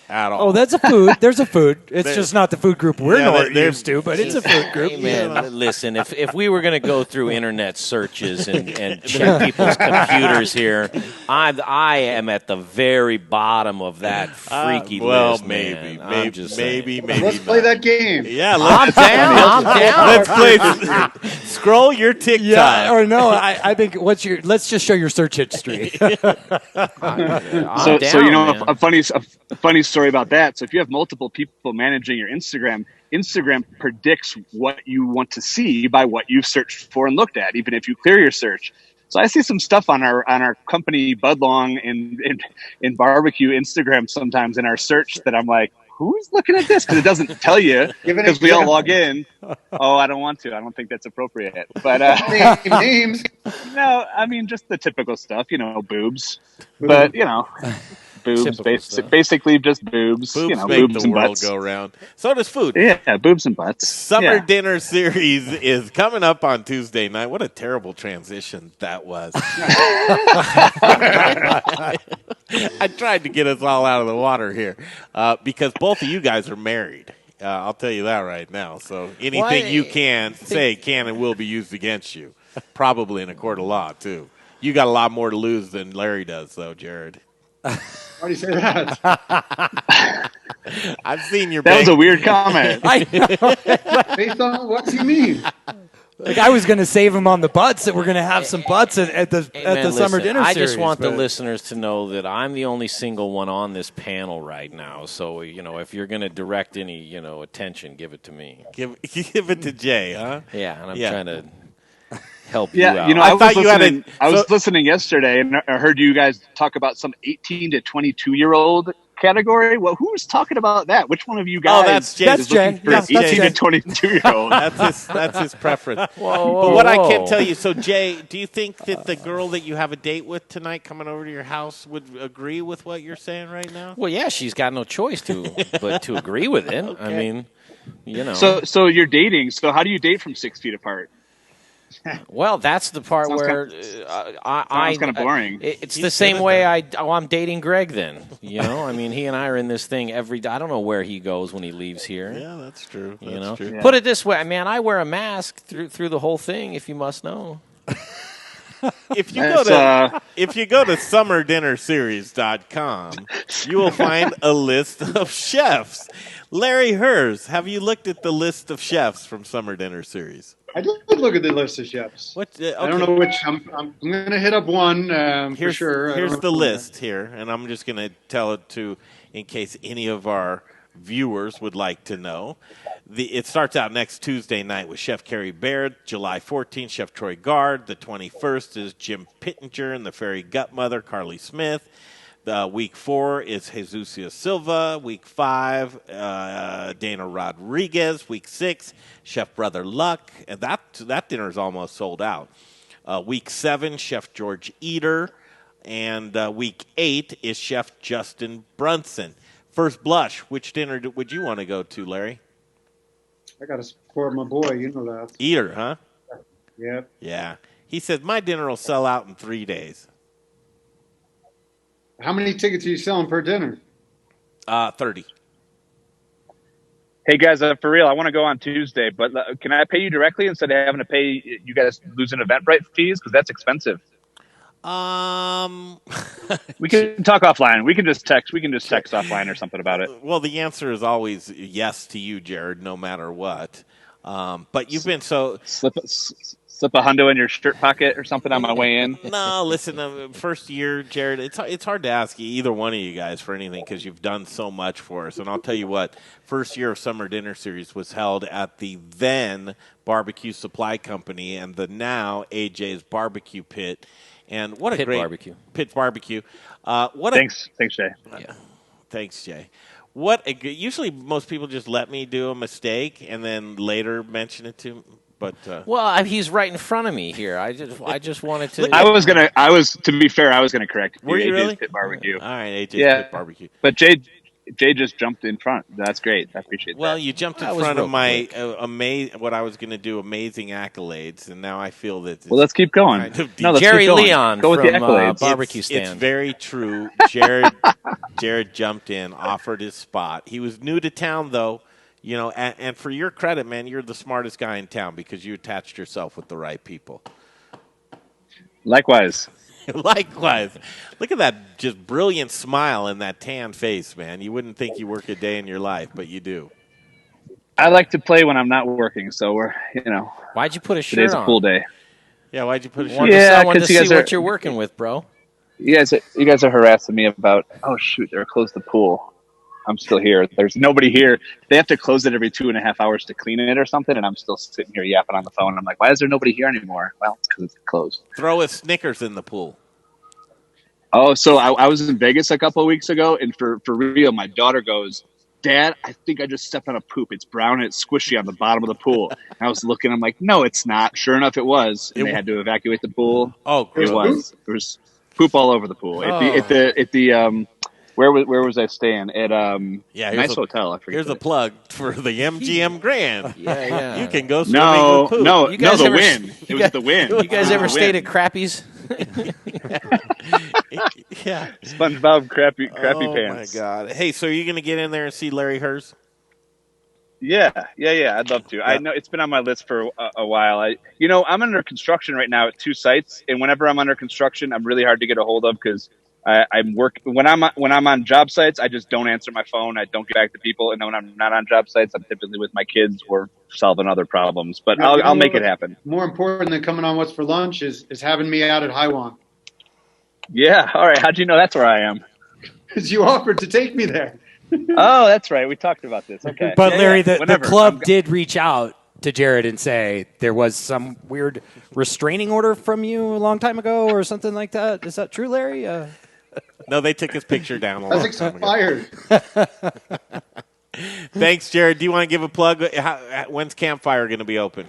at all. Oh, that's a food. There's a food. It's just not the food group we're used to, but it's a food group. Hey, man, listen, if we were going to go through internet searches and check people's computers here, I am at the very bottom of that freaky list. Maybe. Let's play that game. Yeah, I'm down. Let's play. Scroll your TikTok. Yeah, or no, I think let's just show your search history. A funny story about that. So if you have multiple people managing your Instagram predicts what you want to see by what you've searched for and looked at, even if you clear your search. So I see some stuff on our company Budlong and barbecue Instagram sometimes in our search that I'm like, who's looking at this? Because it doesn't tell you because we all log in. Oh, I don't want to. I don't think that's appropriate. But names. No, I mean just the typical stuff, boobs. But boobs, basically just boobs. Boobs make boobs the and world butts. go round. So does food. Yeah, boobs and butts. Summer Dinner Series is coming up on Tuesday night. What a terrible transition that was. I tried to get us all out of the water here because both of you guys are married. I'll tell you that right now. So anything you can say can and will be used against you, probably in a court of law, too. You got a lot more to lose than Larry does, though, Jared. Why do you say that? I've seen your That was a weird comment. Based on what do you mean? Like I was going to save him on the butts, that we're going to have some butts at the summer dinner series. I just want the listeners to know that I'm the only single one on this panel right now. So, if you're going to direct any, attention, give it to me. Give it to Jay, huh? Yeah, and I'm trying to help you out. I was listening yesterday and I heard you guys talk about some 18 to 22-year-old category. Well, who was talking about that? Which one of you guys? Oh, that's Jay. Is looking for 18 to 22-year-old. That's his preference. Whoa, but what I can tell you, so Jay, do you think that the girl that you have a date with tonight coming over to your house would agree with what you're saying right now? Well, yeah, she's got no choice but to agree with it. Okay. I mean, So you're dating. So how do you date from 6 feet apart? Well, that's the part where sounds kind of boring. It's the same way I'm dating Greg then. I mean, he and I are in this thing every day. I don't know where he goes when he leaves here. Yeah, that's true. True. Yeah. Put it this way, man, I wear a mask through the whole thing, if you must know. If you go to summerdinnerseries.com, you will find a list of chefs. Larry Hers, have you looked at the list of chefs from Summer Dinner Series? I did look at the list of chefs. Okay. I don't know which. I'm going to hit up one for sure. Here's the list here, and I'm just going to tell it in case any of our viewers would like to know. It starts out next Tuesday night with Chef Carrie Baird. July 14th, Chef Troy Gard. The 21st is Jim Pittenger and the Fairy Gutmother, Carly Smith. Week 4 is Jesucia Silva. Week 5, Dana Rodriguez. Week 6, Chef Brother Luck. And that dinner is almost sold out. Week 7, Chef George Eater. And week 8 is Chef Justin Brunson. First blush, which dinner would you want to go to, Larry? I got to support my boy. You know that. Eater, huh? Yep. Yeah. He said, my dinner will sell out in 3 days. How many tickets are you selling per dinner? 30. Hey, guys, for real, I want to go on Tuesday, but can I pay you directly instead of having to pay you guys losing Eventbrite fees? Because that's expensive. We can talk offline. We can just text offline or something about it. Well, the answer is always yes to you, Jared, no matter what. But you've been so slip a hundo in your shirt pocket or something on my way in. No, listen, first year, Jared, it's hard to ask either one of you guys for anything because you've done so much for us. And I'll tell you what, first year of Summer Dinner Series was held at the then Barbecue Supply Company and the now AJ's Barbecue Pit. And what a great barbecue. Pit Barbecue. Thanks, Jay. Yeah, thanks, Jay. Usually most people just let me do a mistake and then later mention it to. But well, he's right in front of me here. I just wanted to. To be fair, I was gonna correct you. Were you really? Pit Barbecue. All right, AJ's Pit Barbecue. But Jay just jumped in front. That's great. I appreciate that. Well, you jumped in front of my what I was going to do, amazing accolades, and now I feel that. Well, let's keep going. Let's Jerry keep going. Leon go with from the accolades. Barbecue Stand. It's very true. Jared jumped in, offered his spot. He was new to town, though. And for your credit, man, you're the smartest guy in town because you attached yourself with the right people. Likewise. Likewise. Look at that just brilliant smile in that tan face, man. You wouldn't think you work a day in your life, but you do. I like to play when I'm not working, so we're. Why'd you put a shirt on? Today's a cool day. Yeah, why'd you put a shirt on? I wanted to see what you're working with, bro. You guys are harassing me about, oh, shoot, they're closed the pool. I'm still here. There's nobody here. They have to close it every 2.5 hours to clean it or something, and I'm still sitting here yapping on the phone. I'm like, why is there nobody here anymore? Well, it's because it's closed. Throw a Snickers in the pool. Oh, so I was in Vegas a couple of weeks ago, and for real, my daughter goes, Dad, I think I just stepped on a poop. It's brown and it's squishy on the bottom of the pool. And I was looking. I'm like, no, it's not. Sure enough, it was. And they had to evacuate the pool. Oh, it was. There was poop all over the pool. At the Where was I staying? At nice hotel. I forget. Here's a plug for the MGM Grand. Yeah. You can go swimming with poop. No, You guys the ever- Win. It was the Win. You guys ever stayed at Crappie's? Yeah. SpongeBob crappy Oh pants. my God! Hey, so are you going to get in there and see Larry Hers? Yeah. I'd love to. I know it's been on my list for a while. I'm under construction right now at 2 sites, and whenever I'm under construction, I'm really hard to get a hold of because I'm working. When I'm on job sites, I just don't answer my phone. I don't get back to people, and then when I'm not on job sites, I'm typically with my kids or solving other problems. But I'll make it happen. More important than coming on What's for Lunch is having me out at Haiwan. Yeah. All right. How'd you know that's where I am? Because you offered to take me there. Oh, that's right. We talked about this. Okay. But Yeah, Larry, yeah. the club did reach out to Jared and say there was some weird restraining order from you a long time ago or something like that. Is that true, Larry? No, they took his picture down a That's long time ago. expired. Thanks, Jared. Do you want to give a plug? When's Campfire going to be open?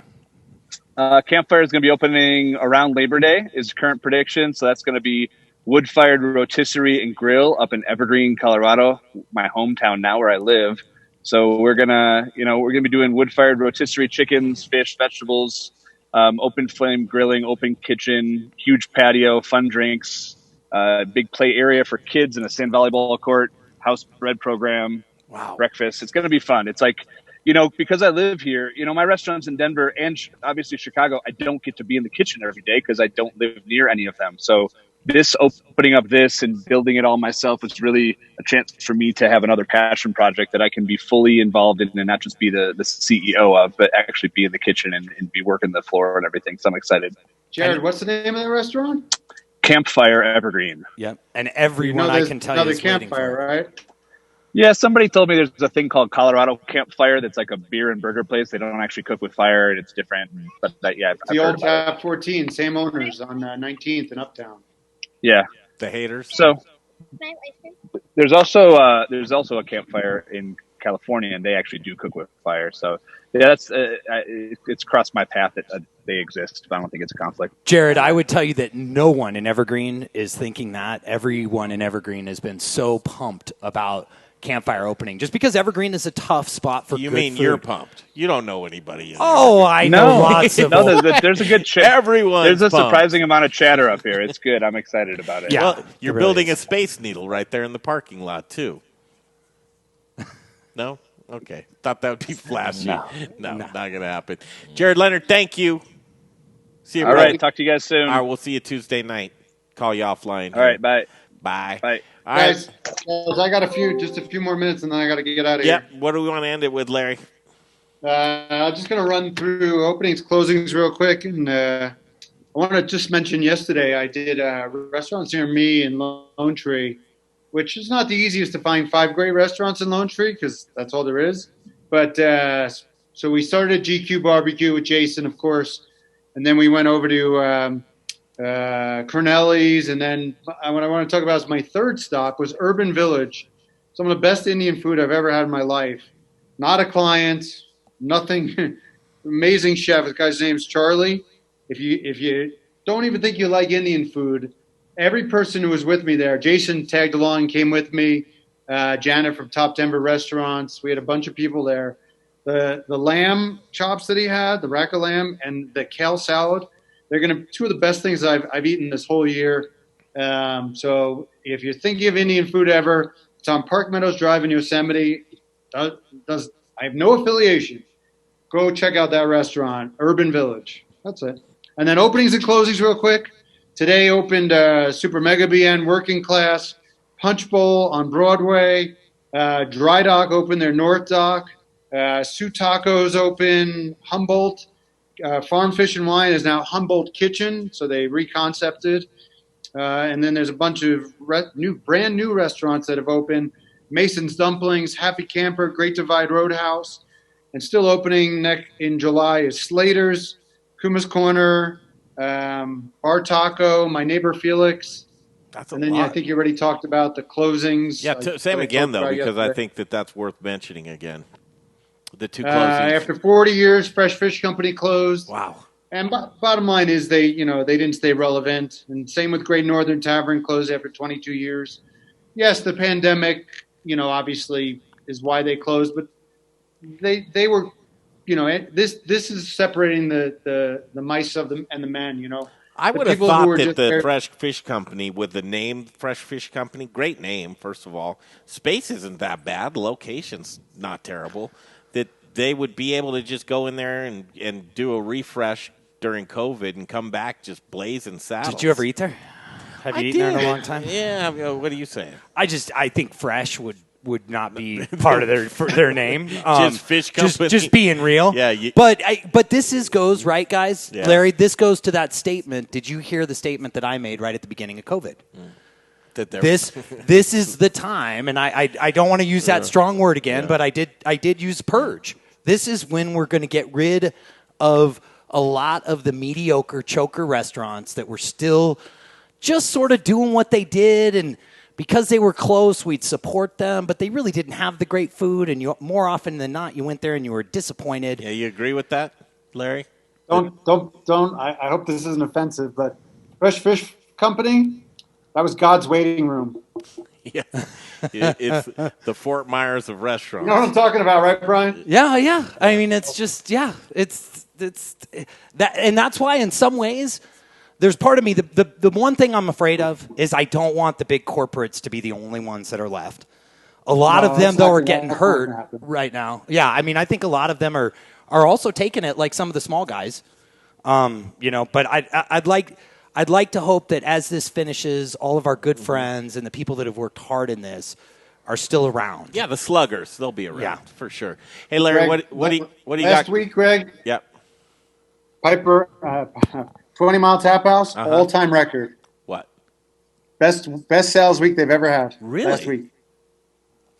Campfire is going to be opening around Labor Day is current prediction. So that's going to be wood-fired rotisserie and grill up in Evergreen, Colorado, my hometown now where I live. So we're gonna be doing wood-fired rotisserie chickens, fish, vegetables, open flame grilling, open kitchen, huge patio, fun drinks, big play area for kids and a sand volleyball court, house bread program, breakfast. It's going to be fun. It's like, because I live here, my restaurants in Denver and obviously Chicago, I don't get to be in the kitchen every day because I don't live near any of them. So this opening up this and building it all myself was really a chance for me to have another passion project that I can be fully involved in and not just be the CEO of, but actually be in the kitchen and be working the floor and everything. So I'm excited. Jared, what's the name of the restaurant? Campfire Evergreen. Yep. And everyone I can tell you is waiting Campfire, for it. right? Yeah, somebody told me there's a thing called Colorado Campfire that's like a beer and burger place. They don't actually cook with fire, and it's different. But I've The heard old about it. Tab 14, same owners on 19th in Uptown. Yeah, the haters. So there's also a campfire in California, and they actually do cook with fire. So yeah, that's it's crossed my path that they exist, but I don't think it's a conflict. Jared, I would tell you that no one in Evergreen is thinking that. Everyone in Evergreen has been so pumped about Campfire opening, just because Evergreen is a tough spot for You good mean food. you're pumped? You don't know anybody. Oh, I know lots of no. There's a good Everyone's There's a pumped. surprising amount of chatter up here. It's good. I'm excited about it. Yeah. Well, you're it really building is. a Space Needle right there in the parking lot too. No? Okay. Thought that would be flashy. No, not going to happen. Jared Leonard, thank you. See you. All brother. right. Talk to you guys soon. All right, we'll see you Tuesday night. Call you offline. All right. Bye. Bye. Bye. All right. Guys, I got just a few more minutes, and then I got to get out of Yep. here. What do we want to end it with, Larry? I'm just going to run through openings, closings real quick. And I want to just mention yesterday I did restaurants near me in Lone Tree, which is not the easiest to find 5 great restaurants in Lone Tree because that's all there is. But so we started at GQ Barbecue with Jason, of course. And then we went over to Corneli's. And then what I want to talk about is my third stop was Urban Village. Some of the best Indian food I've ever had in my life. Not a client. Nothing. Amazing chef. The guy's name's Charlie. If you don't even think you like Indian food, every person who was with me there, Jason tagged along, came with me. Janet from Top Denver Restaurants. We had a bunch of people there. The lamb chops that he had, the rack of lamb, and the kale salad, they're two of the best things I've eaten this whole year. So if you're thinking of Indian food ever, it's on Park Meadows Drive in Yosemite. I have no affiliation. Go check out that restaurant, Urban Village. That's it. And then openings and closings real quick. Today opened Super Mega BN Working Class, Punch Bowl on Broadway. Dry Dock opened their North Dock. Sue Tacos open. Humboldt. Farm Fish and Wine is now Humboldt Kitchen, so they reconcepted. And then there's a bunch of brand new restaurants that have opened. Mason's Dumplings, Happy Camper, Great Divide Roadhouse. And still opening in July is Slater's, Kuma's Corner, Bar Taco, My Neighbor Felix. That's a and then lot. I think you already talked about the closings. Yeah, say them again, though, because I think that's worth mentioning again. The 2 closings. After 40 years, Fresh Fish Company closed. Wow. And bottom line is they didn't stay relevant. And same with Great Northern Tavern, closed after 22 years. yes, the pandemic, obviously is why they closed, but they were, this is separating the mice and the men. I The would have people who thought were that just the there. Fresh Fish Company, with the name Fresh Fish Company, great name, first of all. Space isn't that bad. The location's not terrible. That they would be able to just go in there and do a refresh during COVID and come back just blazing saddles. Did you ever eat there? Have you eaten there in a long time? Yeah. What are you saying? I think Fresh would not be part of their name. Just Fish Company. Just being real. Yeah. But this goes right, guys. Yeah. Larry, this goes to that statement. Did you hear the statement that I made right at the beginning of COVID? This is the time, and I don't want to use that strong word again, but I did use purge. This is when we're going to get rid of a lot of the mediocre choker restaurants that were still just sort of doing what they did, and because they were close, we'd support them, but they really didn't have the great food, and more often than not, you went there and you were disappointed. Yeah, you agree with that, Larry? Don't. I hope this isn't offensive, but Fresh Fish Company, that was God's waiting room. Yeah. It's the Fort Myers of restaurants. You know what I'm talking about, right, Brian? Yeah. I mean, it's just, it's that, and that's why in some ways, there's part of me, the one thing I'm afraid of is I don't want the big corporates to be the only ones that are left. A lot of them, though, are getting hurt right now. Yeah, I mean, I think a lot of them are also taking it like some of the small guys. But I'd like to hope that as this finishes, all of our good friends and the people that have worked hard in this are still around. Yeah, the sluggers, they'll be around for sure. Hey, Larry, Greg, what do you got? Last week, Greg? Yep. Piper, 20 Mile Tap House, all-time record. What? Best sales week they've ever had. Really? Last week.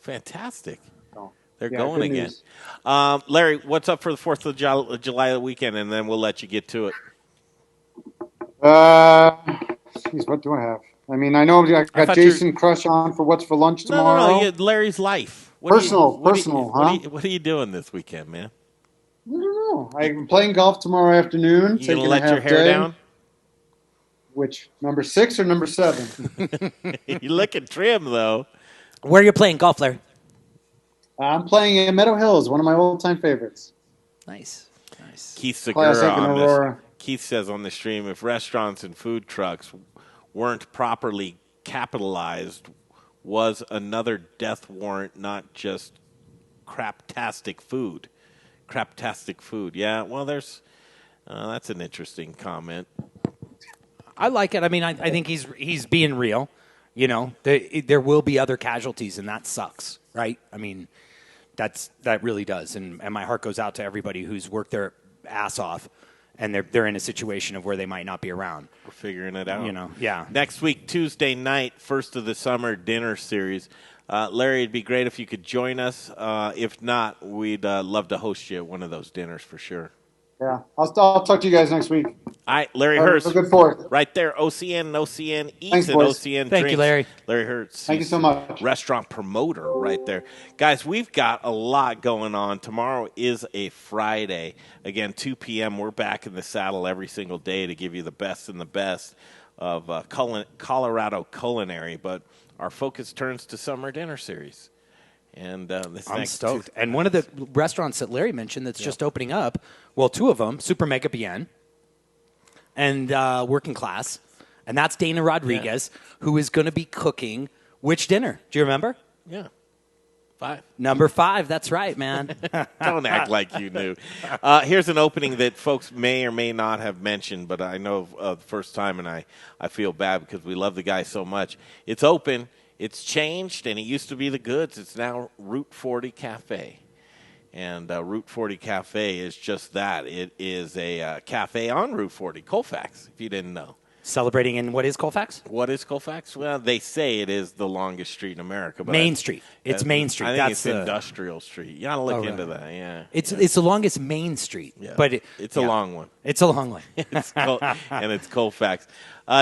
Fantastic. Oh. They're Yeah, going good again. news. Larry, what's up for the 4th of July weekend, and then we'll let you get to it. What do I have? I mean, I know I got Jason Crush on for What's for Lunch tomorrow. No, Larry's life. Personal, huh? What are you doing this weekend, man? I don't know. I'm playing golf tomorrow afternoon. You gonna let your hair down? Which, number 6 or number 7? You looking trim, though. Where are you playing golf, Larry? I'm playing in Meadow Hills, one of my old-time favorites. Nice. Keith Classic Segura in on Aurora. this. Keith says on the stream, if restaurants and food trucks weren't properly capitalized, was another death warrant, not just craptastic food. Craptastic food. Yeah, well, that's an interesting comment. I like it. I mean, I think he's being real. There will be other casualties, and that sucks, right? I mean, that really does, and my heart goes out to everybody who's worked their ass off, and they're in a situation of where they might not be around. We're figuring it out. Yeah. Next week, Tuesday night, first of the summer dinner series. Larry, it'd be great if you could join us. If not, we'd love to host you at one of those dinners for sure. Yeah, I'll talk to you guys next week. All right, Larry Have a Hurst. good 4th. Right there, OCN and OCN Eats Thanks, and boys. OCN Thank Drinks. you, Larry. Larry Hurst. Thank you so much. Restaurant promoter right there. Guys, we've got a lot going on. Tomorrow is a Friday. Again, 2 p.m., we're back in the saddle every single day to give you the best and the best of Colorado culinary. But our focus turns to summer dinner series. And I'm stoked. And one of the restaurants that Larry mentioned that's just opening up, well, 2 of them, Super Mega Bien and Working Class, and that's Dana Rodriguez, who is going to be cooking which dinner? Do you remember? Yeah. 5. Number 5. That's right, man. Don't act like you knew. Here's an opening that folks may or may not have mentioned, but I know the first time, and I feel bad because we love the guy so much. It's open. It's changed, and it used to be the Goods. It's now Route 40 Cafe. And Route 40 Cafe is just that. It is a cafe on Route 40, Colfax, if you didn't know. Celebrating in what is Colfax? What is Colfax? Well, they say it is the longest street in America. But Main Street. It's Main Street. I think it's it's Industrial Street. You got to look into that, yeah. It's the longest Main Street. Yeah. But it's a long one. It's a long one. And it's Colfax.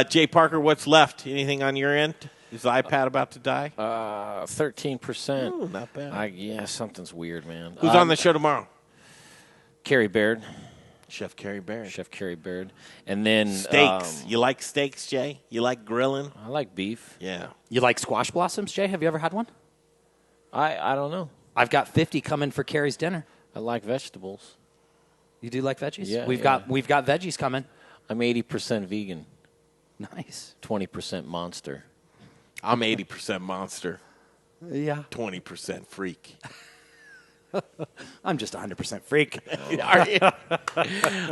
Jay Parker, what's left? Anything on your end? Is the iPad about to die? 13%. Ooh, not bad. Yeah, something's weird, man. Who's on the show tomorrow? Carrie Baird. Chef Carrie Baird. Chef Carrie Baird. And then steaks. You like steaks, Jay? You like grilling? I like beef. Yeah. You like squash blossoms, Jay? Have you ever had one? I don't know. I've got 50 coming for Carrie's dinner. I like vegetables. You do like veggies? Yeah. We've got veggies coming. I'm 80% vegan. Nice. 20% monster. I'm 80% monster. Yeah. 20% freak. I'm just 100% freak. All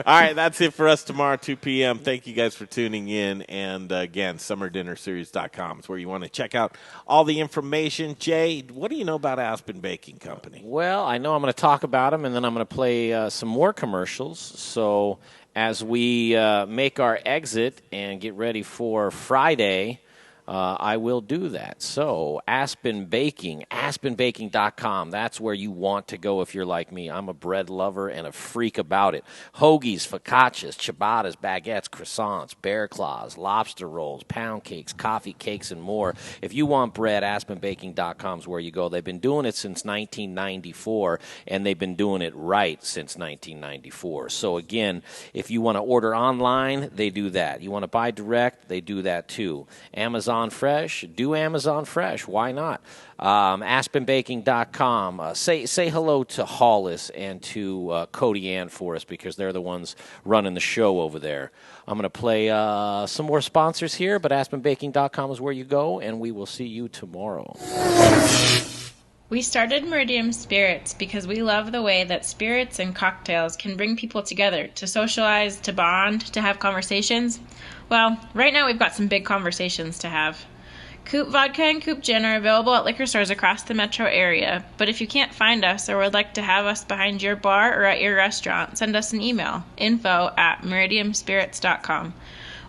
right, that's it for us tomorrow, 2 p.m. Thank you guys for tuning in. And, again, summerdinnerseries.com is where you want to check out all the information. Jay, what do you know about Aspen Baking Company? Well, I know I'm going to talk about them, and then I'm going to play some more commercials. So as we make our exit and get ready for Friday, I will do that. So Aspen Baking, aspenbaking.com. That's where you want to go if you're like me. I'm a bread lover and a freak about it. Hoagies, focaccias, ciabattas, baguettes, croissants, bear claws, lobster rolls, pound cakes, coffee cakes, and more. If you want bread, aspenbaking.com is where you go. They've been doing it since 1994, and they've been doing it right since 1994. So again, if you want to order online, they do that. You want to buy direct, they do that too. Amazon Fresh, do Amazon Fresh. Why not? AspenBaking.com. Say hello to Hollis and to Cody Ann for us because they're the ones running the show over there. I'm going to play some more sponsors here, but AspenBaking.com is where you go, and we will see you tomorrow. We started Meridium Spirits because we love the way that spirits and cocktails can bring people together to socialize, to bond, to have conversations. Well, right now we've got some big conversations to have. Coop Vodka and Coop Gin are available at liquor stores across the metro area, but if you can't find us or would like to have us behind your bar or at your restaurant, send us an email, info@meridiumspirits.com.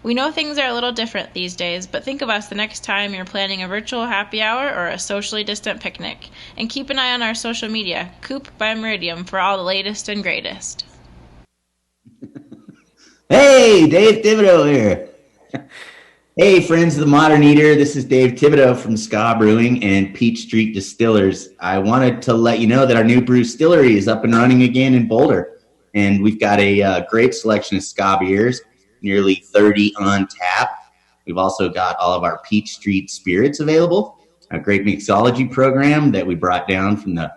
We know things are a little different these days, but think of us the next time you're planning a virtual happy hour or a socially distant picnic. And keep an eye on our social media, Coop by Meridium, for all the latest and greatest. Hey, Dave Thibodeau here. Hey, friends of the Modern Eater. This is Dave Thibodeau from Ska Brewing and Peach Street Distillers. I wanted to let you know that our new brew distillery is up and running again in Boulder. And we've got a great selection of Ska beers, nearly 30 on tap. We've also got all of our Peach Street spirits available, a great mixology program that we brought down from the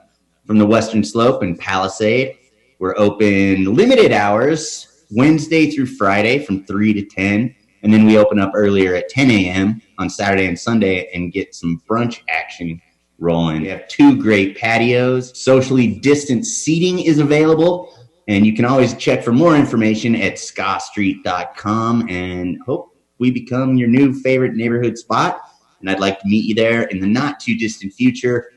Western Slope and Palisade. We're open limited hours, Wednesday through Friday from 3 to 10. And then we open up earlier at 10 a.m. on Saturday and Sunday and get some brunch action rolling. We have 2 great patios. Socially distanced seating is available. And you can always check for more information at scastreet.com and hope we become your new favorite neighborhood spot. And I'd like to meet you there in the not too distant future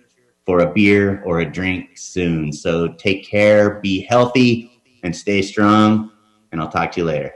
for a beer or a drink soon. So take care, be healthy, and stay strong. And I'll talk to you later.